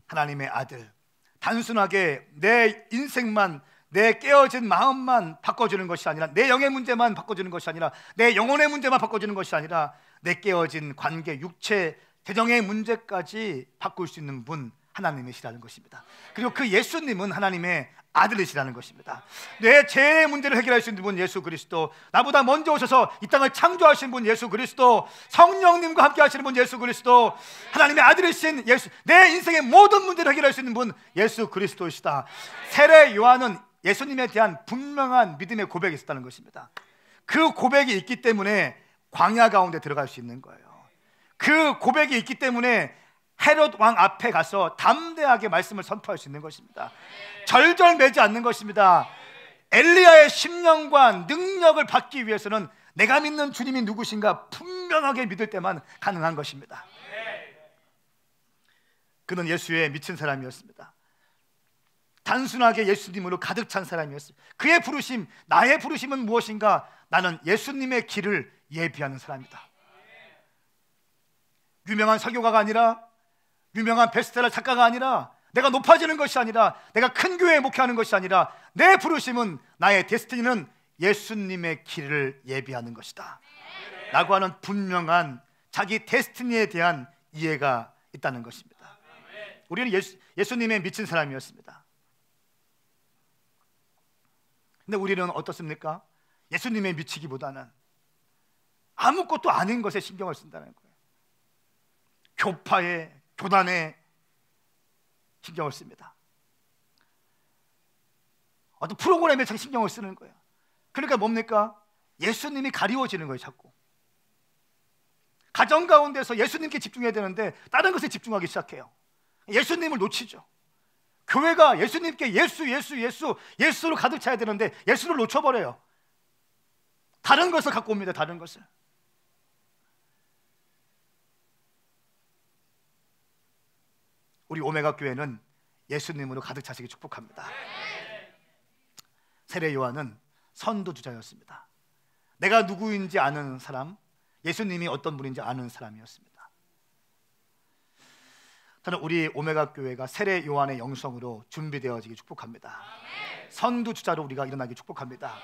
하나님의 아들. 단순하게 내 인생만, 내 깨어진 마음만 바꿔주는 것이 아니라, 내 영의 문제만 바꿔주는 것이 아니라, 내 영혼의 문제만 바꿔주는 것이 아니라, 내 깨어진 관계, 육체, 재정의 문제까지 바꿀 수 있는 분, 하나님이시라는 것입니다. 그리고 그 예수님은 하나님의 아들이시라는 것입니다. 내 죄의 문제를 해결할 수 있는 분 예수 그리스도, 나보다 먼저 오셔서 이 땅을 창조하신 분 예수 그리스도, 성령님과 함께 하시는 분 예수 그리스도, 하나님의 아들이신 예수, 내 인생의 모든 문제를 해결할 수 있는 분 예수 그리스도이시다. 세례 요한은 예수님에 대한 분명한 믿음의 고백이 있었다는 것입니다. 그 고백이 있기 때문에 광야 가운데 들어갈 수 있는 거예요. 그 고백이 있기 때문에 헤롯 왕 앞에 가서 담대하게 말씀을 선포할 수 있는 것입니다. 절절매지 않는 것입니다. 엘리야의 심령과 능력을 받기 위해서는 내가 믿는 주님이 누구신가 분명하게 믿을 때만 가능한 것입니다. 그는 예수에 미친 사람이었습니다. 단순하게 예수님으로 가득 찬 사람이었습니다. 그의 부르심, 나의 부르심은 무엇인가? 나는 예수님의 길을 예비하는 사람이다. 유명한 설교가가 아니라, 유명한 베스트셀러 작가가 아니라, 내가 높아지는 것이 아니라, 내가 큰 교회에 목회하는 것이 아니라, 내 부르심은, 나의 데스티니는 예수님의 길을 예비하는 것이다 라고 하는 분명한 자기 데스티니에 대한 이해가 있다는 것입니다. 우리는 예수님의 미친 사람이었습니다. 근데 우리는 어떻습니까? 예수님의 미치기보다는 아무것도 아닌 것에 신경을 쓴다는 거예요. 교파에, 교단에 신경을 씁니다. 어떤 프로그램에 자기 신경을 쓰는 거예요. 그러니까 뭡니까? 예수님이 가리워지는 거예요. 자꾸 가정 가운데서 예수님께 집중해야 되는데 다른 것에 집중하기 시작해요. 예수님을 놓치죠. 교회가 예수님께 예수로 가득 차야 되는데 예수를 놓쳐버려요. 다른 것을 갖고 옵니다. 다른 것을. 우리 오메가 교회는 예수님으로 가득 차시기 축복합니다. 세례 요한은 선두주자였습니다. 내가 누구인지 아는 사람, 예수님이 어떤 분인지 아는 사람이었습니다. 저는 우리 오메가 교회가 세례 요한의 영성으로 준비되어지기 축복합니다. 선두주자로 우리가 일어나기 축복합니다.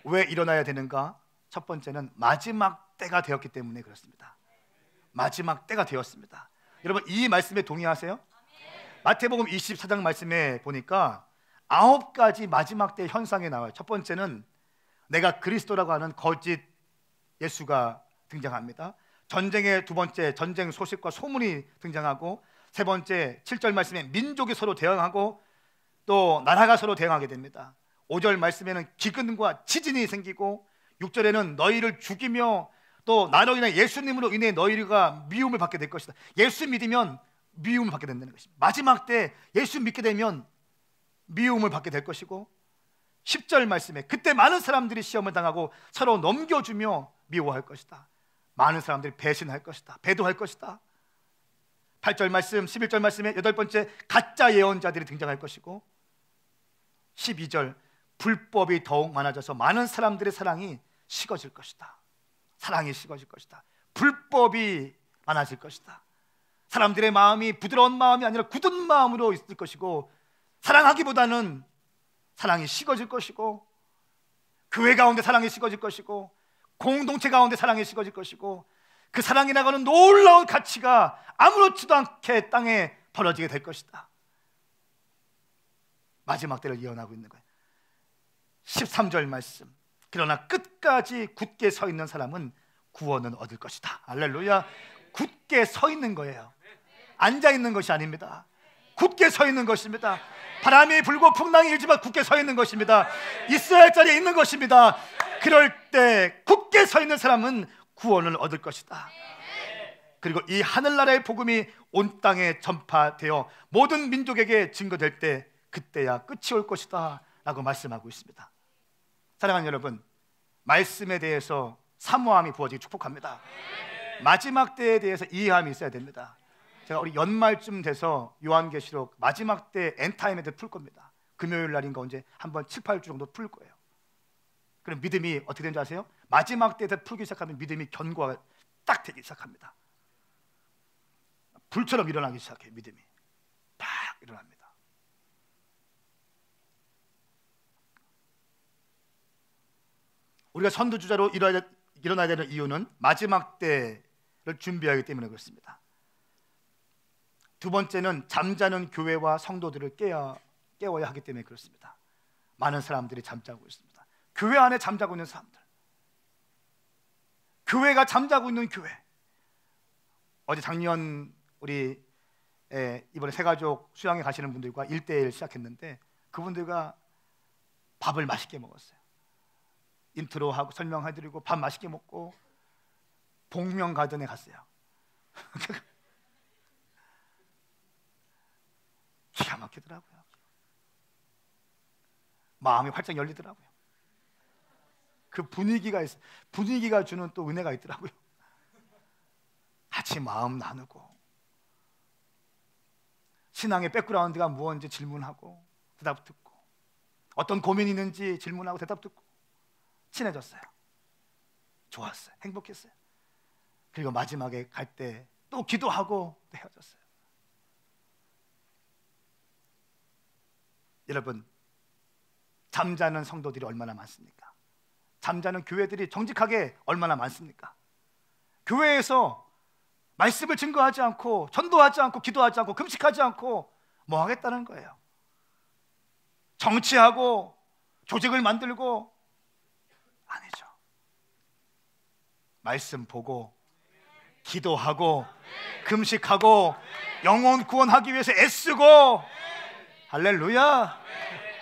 왜 일어나야 되는가? 첫 번째는 마지막 때가 되었기 때문에 그렇습니다. 마지막 때가 되었습니다. 여러분, 이 말씀에 동의하세요? 마태복음 24장 말씀에 보니까 9가지 마지막 때 현상이 나와요. 첫 번째는 내가 그리스도라고 하는 거짓 예수가 등장합니다. 전쟁의 두 번째, 전쟁 소식과 소문이 등장하고, 세 번째 7절 말씀에 민족이 서로 대항하고 또 나라가 서로 대항하게 됩니다. 5절 말씀에는 기근과 지진이 생기고, 6절에는 너희를 죽이며 또 나로 인해 예수님으로 인해 너희가 미움을 받게 될 것이다. 예수 믿으면 미움을 받게 된다는 것입니다. 마지막 때 예수 믿게 되면 미움을 받게 될 것이고, 10절 말씀에 그때 많은 사람들이 시험을 당하고 서로 넘겨주며 미워할 것이다. 많은 사람들이 배신할 것이다. 배도할 것이다. 8절 말씀, 11절 말씀에 8번째 가짜 예언자들이 등장할 것이고, 12절 불법이 더욱 많아져서 많은 사람들의 사랑이 식어질 것이다. 사랑이 식어질 것이다. 불법이 많아질 것이다. 사람들의 마음이 부드러운 마음이 아니라 굳은 마음으로 있을 것이고, 사랑하기보다는 사랑이 식어질 것이고, 교회 가운데 사랑이 식어질 것이고, 공동체 가운데 사랑이 식어질 것이고, 그 사랑이라고 하는 놀라운 가치가 아무렇지도 않게 땅에 벌어지게 될 것이다. 마지막 때를 예언하고 있는 거예요. 13절 말씀, 그러나 끝까지 굳게 서 있는 사람은 구원은 얻을 것이다. 할렐루야. 굳게 서 있는 거예요. 앉아 있는 것이 아닙니다. 굳게 서 있는 것입니다. 바람이 불고 풍랑이 일지만 굳게 서 있는 것입니다. 있어야 할 자리에 있는 것입니다. 그럴 때 굳게 서 있는 사람은 구원을 얻을 것이다. 그리고 이 하늘나라의 복음이 온 땅에 전파되어 모든 민족에게 증거될 때, 그때야 끝이 올 것이다 라고 말씀하고 있습니다. 사랑하는 여러분, 말씀에 대해서 사모함이 부어지기 축복합니다. 마지막 때에 대해서 이해함이 있어야 됩니다. 제가 우리 연말쯤 돼서 요한계시록 마지막 때 엔타임에 대해 풀 겁니다. 금요일 날인가 언제 한번 7, 8주 정도 풀 거예요. 그럼 믿음이 어떻게 되는지 아세요? 마지막 때에 대해 풀기 시작하면 믿음이 견고하게 딱 되기 시작합니다. 불처럼 일어나기 시작해요. 믿음이 팍 일어납니다. 우리가 선두주자로 일어나야 되는 이유는 마지막 때를 준비하기 때문에 그렇습니다. 두 번째는 잠자는 교회와 성도들을 깨워야 하기 때문에 그렇습니다. 많은 사람들이 잠자고 있습니다. 교회 안에 잠자고 있는 사람들, 교회가 잠자고 있는 교회. 어제 작년 우리 이번에 새가족 수양에 가시는 분들과 1대1 시작했는데, 그분들과 밥을 맛있게 먹었어요. 인트로하고 설명해드리고 밥 맛있게 먹고 복명가든에 갔어요. 기가 막히더라고요. 마음이 활짝 열리더라고요. 그 분위기가 주는 또 은혜가 있더라고요. 같이 마음 나누고 신앙의 백그라운드가 무엇인지 질문하고 대답 듣고, 어떤 고민이 있는지 질문하고 대답 듣고 친해졌어요. 좋았어요. 행복했어요. 그리고 마지막에 갈 때 또 기도하고 또 헤어졌어요. 여러분, 잠자는 성도들이 얼마나 많습니까? 잠자는 교회들이 정직하게 얼마나 많습니까? 교회에서 말씀을 증거하지 않고 전도하지 않고 기도하지 않고 금식하지 않고 뭐 하겠다는 거예요? 정치하고 조직을 만들고 아니죠. 말씀 보고 기도하고 금식하고 영혼 구원하기 위해서 애쓰고, 할렐루야,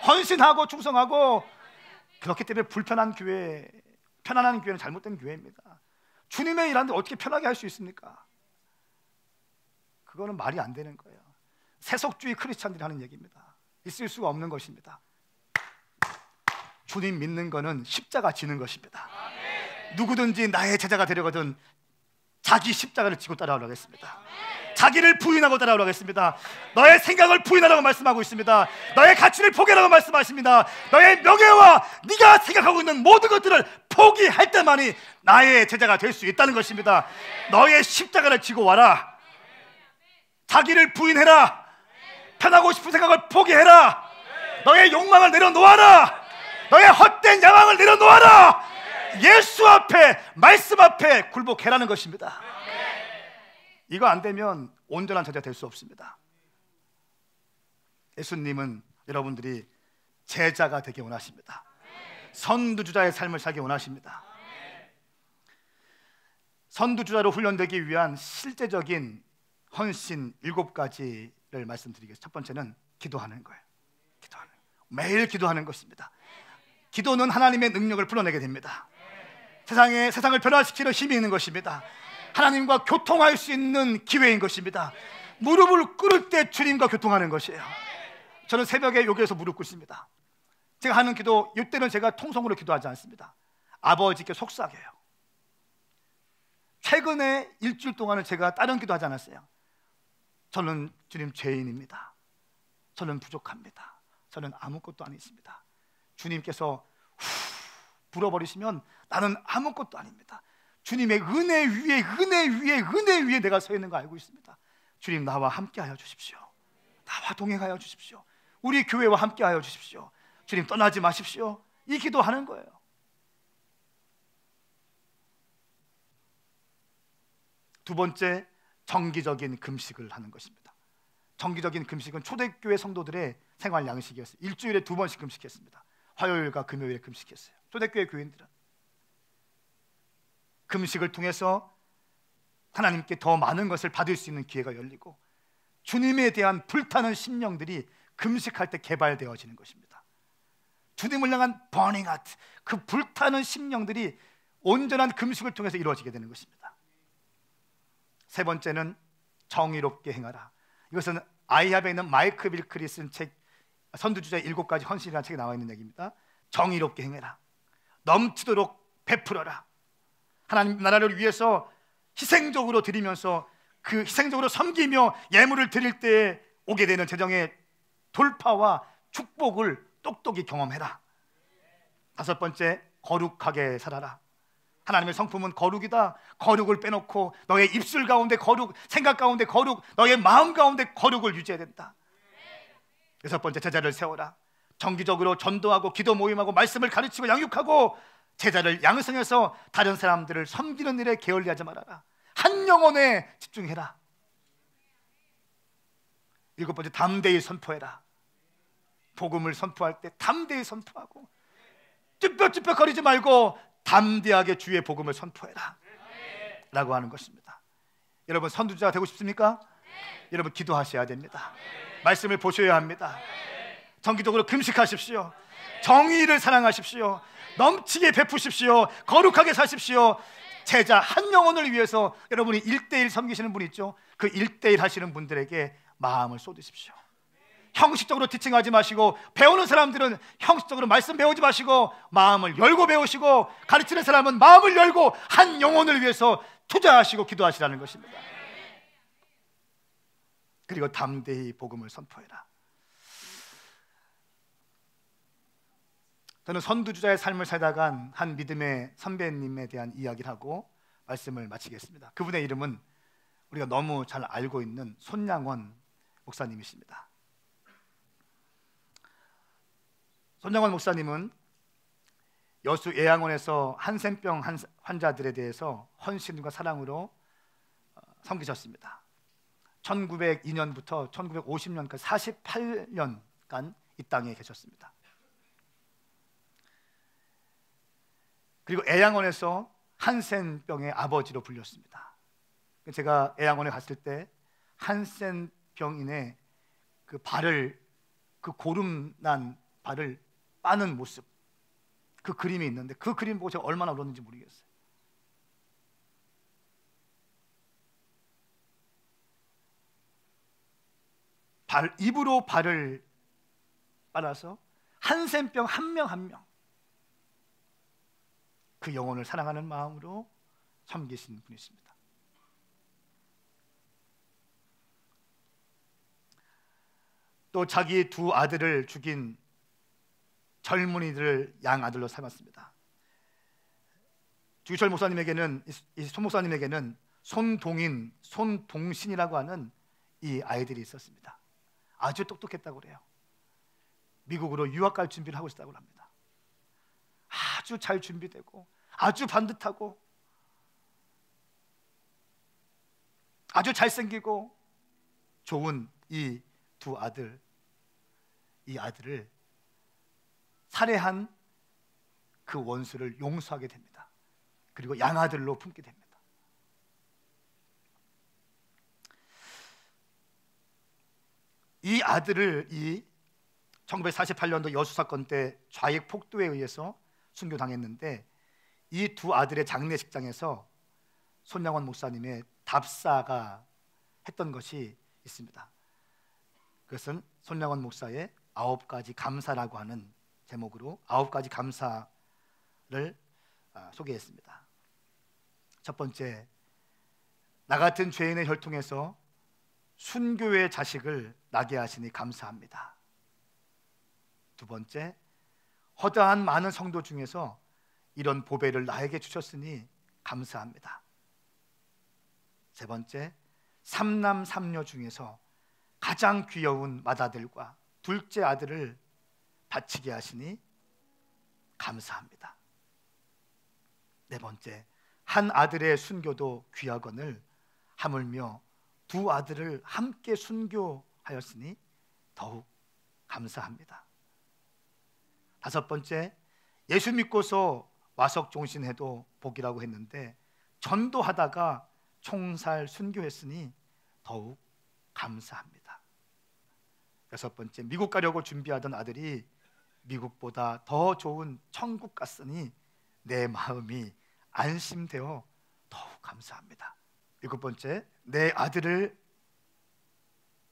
헌신하고 충성하고. 그렇기 때문에 불편한 교회, 편안한 교회는 잘못된 교회입니다. 주님의 일하는데 어떻게 편하게 할 수 있습니까? 그거는 말이 안 되는 거예요. 세속주의 크리스찬들이 하는 얘기입니다. 있을 수가 없는 것입니다. 주님 믿는 거는 십자가 지는 것입니다. 누구든지 나의 제자가 되려거든 자기 십자가를 지고 따라오라고 했습니다. 자기를 부인하고 따라오라고 했습니다. 너의 생각을 부인하라고 말씀하고 있습니다. 너의 가치를 포기하라고 말씀하십니다. 너의 명예와 네가 생각하고 있는 모든 것들을 포기할 때만이 나의 제자가 될 수 있다는 것입니다. 너의 십자가를 지고 와라. 자기를 부인해라. 편하고 싶은 생각을 포기해라. 너의 욕망을 내려놓아라. 너의 헛된 야망을 내려놓아라. 예수 앞에, 말씀 앞에 굴복해라는 것입니다. 이거 안 되면 온전한 제자 될 수 없습니다. 예수님은 여러분들이 제자가 되기 원하십니다. 선두주자의 삶을 살기 원하십니다. 선두주자로 훈련되기 위한 실제적인 헌신 7가지를 말씀드리겠습니다. 첫 번째는 기도하는 거예요. 기도하는 거예요. 매일 기도하는 것입니다. 기도는 하나님의 능력을 풀어내게 됩니다. 세상을 변화시키는 힘이 있는 것입니다. 하나님과 교통할 수 있는 기회인 것입니다. 무릎을 꿇을 때 주님과 교통하는 것이에요. 저는 새벽에 여기에서 무릎 꿇습니다. 제가 하는 기도, 이때는 제가 통성으로 기도하지 않습니다. 아버지께 속삭여요. 최근에 일주일 동안은 제가 다른 기도하지 않았어요. 저는 주님 죄인입니다. 저는 부족합니다. 저는 아무것도 아니십니다. 주님께서 불어버리시면 나는 아무것도 아닙니다. 주님의 은혜 위에 내가 서 있는 거 알고 있습니다. 주님, 나와 함께하여 주십시오. 나와 동행하여 주십시오. 우리 교회와 함께하여 주십시오. 주님, 떠나지 마십시오. 이 기도하는 거예요. 두 번째, 정기적인 금식을 하는 것입니다. 정기적인 금식은 초대교회 성도들의 생활 양식이었어요. 일주일에 2번씩 금식했습니다. 화요일과 금요일에 금식했어요. 초대교회 교인들은 금식을 통해서 하나님께 더 많은 것을 받을 수 있는 기회가 열리고 주님에 대한 불타는 심령들이 금식할 때 개발되어지는 것입니다. 주님을 향한 burning heart, 그 불타는 심령들이 온전한 금식을 통해서 이루어지게 되는 것입니다. 세 번째는 정의롭게 행하라. 이것은 아이합에 있는 마이크 빌클이 쓴 책 선두주자의 7가지 헌신이라는 책에 나와 있는 얘기입니다. 정의롭게 행해라. 넘치도록 베풀어라. 하나님 나라를 위해서 희생적으로 드리면서 그 희생적으로 섬기며 예물을 드릴 때 오게 되는 재정의 돌파와 축복을 똑똑히 경험해라. 다섯 번째, 거룩하게 살아라. 하나님의 성품은 거룩이다. 거룩을 빼놓고 너의 입술 가운데 거룩, 생각 가운데 거룩, 너의 마음 가운데 거룩을 유지해야 된다. 여섯 번째, 제자를 세워라. 정기적으로 전도하고 기도 모임하고 말씀을 가르치고 양육하고 제자를 양성해서 다른 사람들을 섬기는 일에 게을리하지 말아라. 한 영혼에 집중해라. 일곱 번째, 담대히 선포해라. 복음을 선포할 때 담대히 선포하고 쭈뼛쭈뼛거리지 말고 담대하게 주의 복음을 선포해라 라고 하는 것입니다. 여러분, 선두자가 되고 싶습니까? 여러분, 기도하셔야 됩니다. 말씀을 보셔야 합니다. 정기적으로 금식하십시오. 정의를 사랑하십시오. 넘치게 베푸십시오. 거룩하게 사십시오. 제자 한 영혼을 위해서 여러분이 1:1 섬기시는 분 있죠? 그 1:1 하시는 분들에게 마음을 쏟으십시오. 형식적으로 티칭하지 마시고, 배우는 사람들은 형식적으로 말씀 배우지 마시고 마음을 열고 배우시고, 가르치는 사람은 마음을 열고 한 영혼을 위해서 투자하시고 기도하시라는 것입니다. 그리고 담대히 복음을 선포해라. 저는 선두주자의 삶을 살다간 한 믿음의 선배님에 대한 이야기를 하고 말씀을 마치겠습니다. 그분의 이름은 우리가 너무 잘 알고 있는 손양원 목사님이십니다. 손양원 목사님은 여수 예양원에서 한센병 환자들에 대해서 헌신과 사랑으로 섬기셨습니다. 1902년부터 1950년까지 48년간 이 땅에 계셨습니다. 그리고 애양원에서 한센병의 아버지로 불렸습니다. 제가 애양원에 갔을 때 한센병인의 그 발을, 그 고름난 발을 빠는 모습, 그 그림이 있는데 그 그림 보고 제가 얼마나 울었는지 모르겠어요. 입으로 발을 빨아서 한센병 한 명 한 명 그 영혼을 사랑하는 마음으로 섬기신 분이십니다. 또 자기 두 아들을 죽인 젊은이들을 양아들로 삼았습니다. 주기철 목사님에게는, 이 손 목사님에게는 손동인, 손동신이라고 하는 이 아이들이 있었습니다. 아주 똑똑했다고 그래요. 미국으로 유학 갈 준비를 하고 있다고 합니다. 아주 잘 준비되고 아주 반듯하고 아주 잘생기고 좋은 이 두 아들, 이 아들을 살해한 그 원수를 용서하게 됩니다. 그리고 양아들로 품게 됩니다. 이 아들을 이 1948년도 여수 사건 때 좌익 폭도에 의해서 순교당했는데, 이 두 아들의 장례식장에서 손양원 목사님의 답사가 했던 것이 있습니다. 그것은 손양원 목사의 9가지 감사라고 하는 제목으로 9가지 감사를 소개했습니다. 첫 번째, 나 같은 죄인의 혈통에서 순교의 자식을 나게 하시니 감사합니다. 두 번째, 허다한 많은 성도 중에서 이런 보배를 나에게 주셨으니 감사합니다. 세 번째, 삼남 삼녀 중에서 가장 귀여운 맏아들과 둘째 아들을 바치게 하시니 감사합니다. 네 번째, 한 아들의 순교도 귀하거늘 하물며 두 아들을 함께 순교하였으니 더욱 감사합니다. 다섯 번째, 예수 믿고서 와석종신해도 복이라고 했는데 전도하다가 총살 순교했으니 더욱 감사합니다. 여섯 번째, 미국 가려고 준비하던 아들이 미국보다 더 좋은 천국 갔으니 내 마음이 안심되어 더욱 감사합니다. 일곱 번째, 내 아들을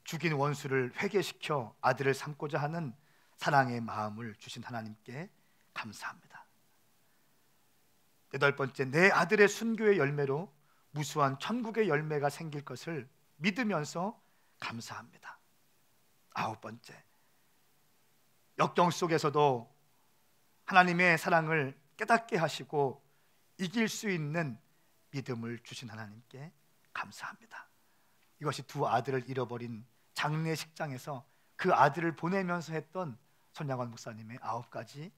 죽인 원수를 회개시켜 아들을 삼고자 하는 사랑의 마음을 주신 하나님께 감사합니다. 여덟 번째, 내 아들의 순교의 열매로 무수한 천국의 열매가 생길 것을 믿으면서 감사합니다. 아홉 번째, 역경 속에서도 하나님의 사랑을 깨닫게 하시고 이길 수 있는 믿음을 주신 하나님께 감사합니다. 이것이 두 아들을 잃어버린 장례식장에서 그 아들을 보내면서 했던 손양원 목사님의 9가지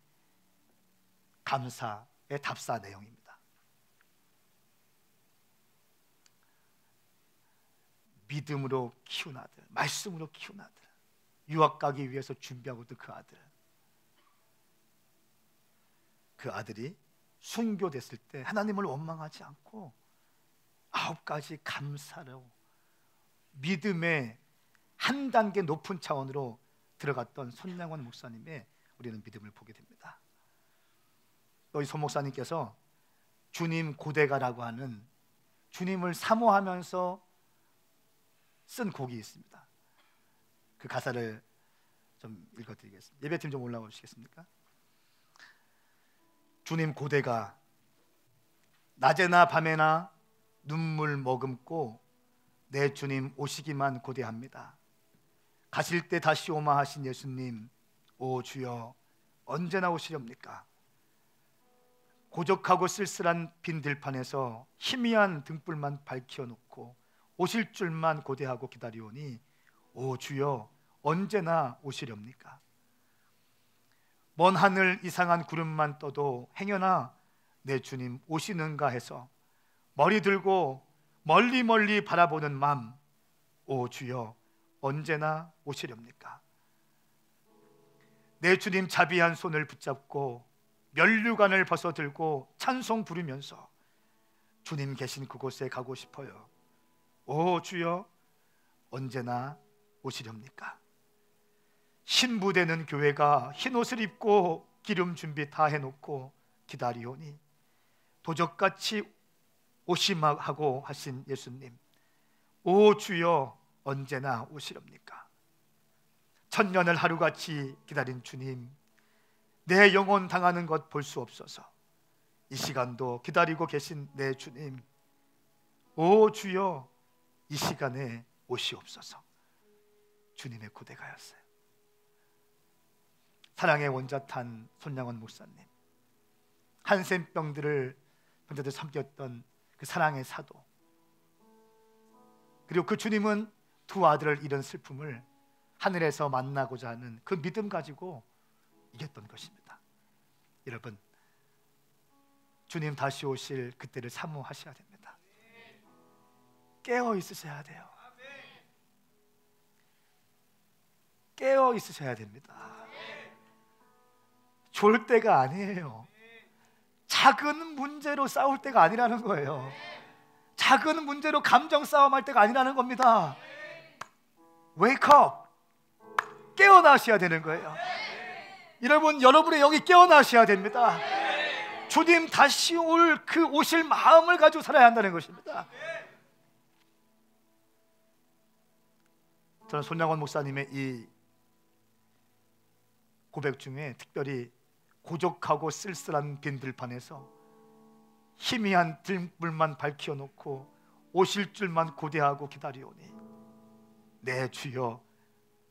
감사의 답사 내용입니다. 믿음으로 키운 아들, 말씀으로 키운 아들, 유학 가기 위해서 준비하고 있던 그 아들이 순교됐을 때 하나님을 원망하지 않고 9가지 감사로 믿음의 한 단계 높은 차원으로 들어갔던 손양원 목사님의 우리는 믿음을 보게 됩니다. 또 이 손 목사님께서 주님 고대가라고 하는 주님을 사모하면서 쓴 곡이 있습니다. 그 가사를 좀 읽어드리겠습니다. 예배팀 좀 올라와 주시겠습니까? 주님 고대가 낮에나 밤에나 눈물 머금고 내 주님 오시기만 고대합니다. 가실 때 다시 오마 하신 예수님, 오 주여 언제나 오시렵니까? 고적하고 쓸쓸한 빈 들판에서 희미한 등불만 밝혀놓고 오실 줄만 고대하고 기다리오니 오 주여 언제나 오시렵니까? 먼 하늘 이상한 구름만 떠도 행여나 내 주님 오시는가 해서 머리 들고 멀리 멀리 바라보는 맘, 오 주여 언제나 오시렵니까? 내 주님 자비한 손을 붙잡고 면류관을 벗어들고 찬송 부르면서 주님 계신 그곳에 가고 싶어요. 오 주여 언제나 오시렵니까? 신부되는 교회가 흰옷을 입고 기름 준비 다 해놓고 기다리오니 도적같이 오심하고 하신 예수님, 오 주여 언제나 오시렵니까? 천년을 하루같이 기다린 주님, 내 영혼 당하는 것 볼 수 없어서 이 시간도 기다리고 계신 내 주님, 오 주여 이 시간에 오시옵소서. 주님의 고대가였어요. 사랑의 원자탄 손양원 목사님, 한센병들을 섬겼던 그 사랑의 사도, 그리고 그 주님은 두 아들을 잃은 슬픔을 하늘에서 만나고자 하는 그 믿음 가지고 이겼던 것입니다. 여러분, 주님 다시 오실 그때를 사모하셔야 됩니다. 깨어 있으셔야 돼요. 깨어 있으셔야 됩니다. 졸 때가 아니에요. 작은 문제로 싸울 때가 아니라는 거예요. 작은 문제로 감정 싸움할 때가 아니라는 겁니다. Wake up! 깨어나셔야 되는 거예요. 여러분, 여러분의 영이 깨어나셔야 됩니다. 주님 다시 올 그 오실 마음을 가지고 살아야 한다는 것입니다. 저는 손양원 목사님의 이 고백 중에 특별히 고적하고 쓸쓸한 빈들판에서 희미한 등불만 밝혀 놓고 오실 줄만 고대하고 기다리오니 내 주여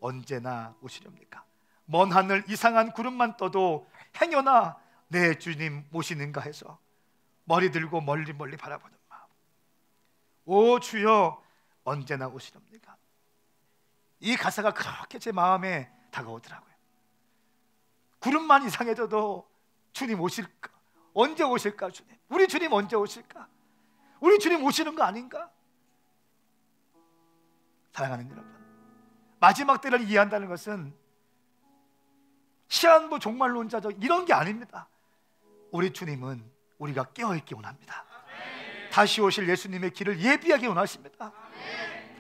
언제나 오시렵니까? 먼 하늘 이상한 구름만 떠도 행여나 내 주님 모시는가 해서 머리 들고 멀리 바라보는 마음. 오 주여 언제나 오시렵니까? 이 가사가 그렇게 제 마음에 다가오더라고요. 구름만 이상해져도 주님 오실까? 언제 오실까? 주님, 우리 주님 언제 오실까? 우리 주님 오시는 거 아닌가? 사랑하는 여러분, 마지막 때를 이해한다는 것은 시한부 종말론자적 이런 게 아닙니다. 우리 주님은 우리가 깨어있기 원합니다. 다시 오실 예수님의 길을 예비하기 원하십니다.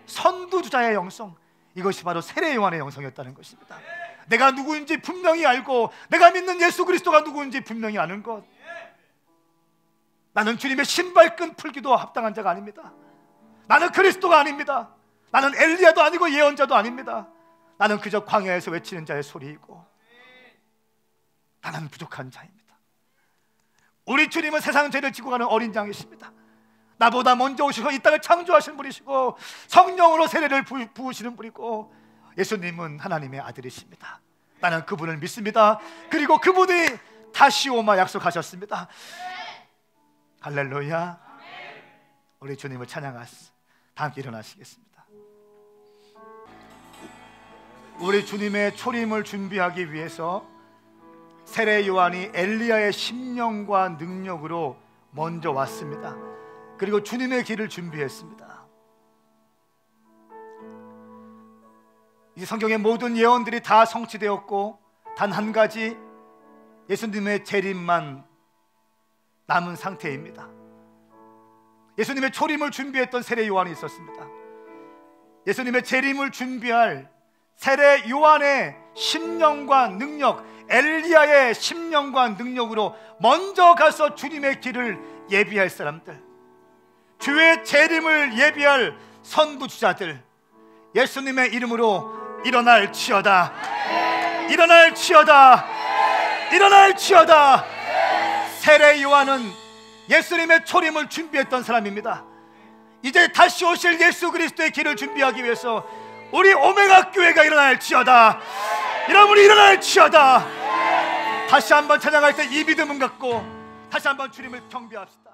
선두주자의 영성, 이것이 바로 세례 요한의 영성이었다는 것입니다. 내가 누구인지 분명히 알고 내가 믿는 예수 그리스도가 누구인지 분명히 아는 것. 나는 주님의 신발끈 풀기도 합당한 자가 아닙니다. 나는 그리스도가 아닙니다. 나는 엘리야도 아니고 예언자도 아닙니다. 나는 그저 광야에서 외치는 자의 소리이고 나는 부족한 자입니다. 우리 주님은 세상 죄를 지고 가는 어린 양이십니다. 나보다 먼저 오시고 이 땅을 창조하신 분이시고 성령으로 세례를 부으시는 분이고 예수님은 하나님의 아들이십니다. 나는 그분을 믿습니다. 그리고 그분이 다시 오마 약속하셨습니다. 할렐루야. 우리 주님을 찬양하시. 다 함께 일어나시겠습니다. 우리 주님의 초림을 준비하기 위해서 세례 요한이 엘리야의 심령과 능력으로 먼저 왔습니다. 그리고 주님의 길을 준비했습니다. 이 성경의 모든 예언들이 다 성취되었고 단 한 가지 예수님의 재림만 남은 상태입니다. 예수님의 초림을 준비했던 세례 요한이 있었습니다. 예수님의 재림을 준비할 세례 요한의 심령과 능력, 엘리야의 심령과 능력으로 먼저 가서 주님의 길을 예비할 사람들, 주의 재림을 예비할 선두주자들, 예수님의 이름으로 일어날지어다. 일어날지어다. 일어날지어다. 세례 요한은 예수님의 초림을 준비했던 사람입니다. 이제 다시 오실 예수 그리스도의 길을 준비하기 위해서 우리 오메가 교회가 일어날지어다. 여러분이 일어날지어다. 다시 한번 찬양할 때 이 믿음을 갖고 다시 한번 주님을 경배합시다.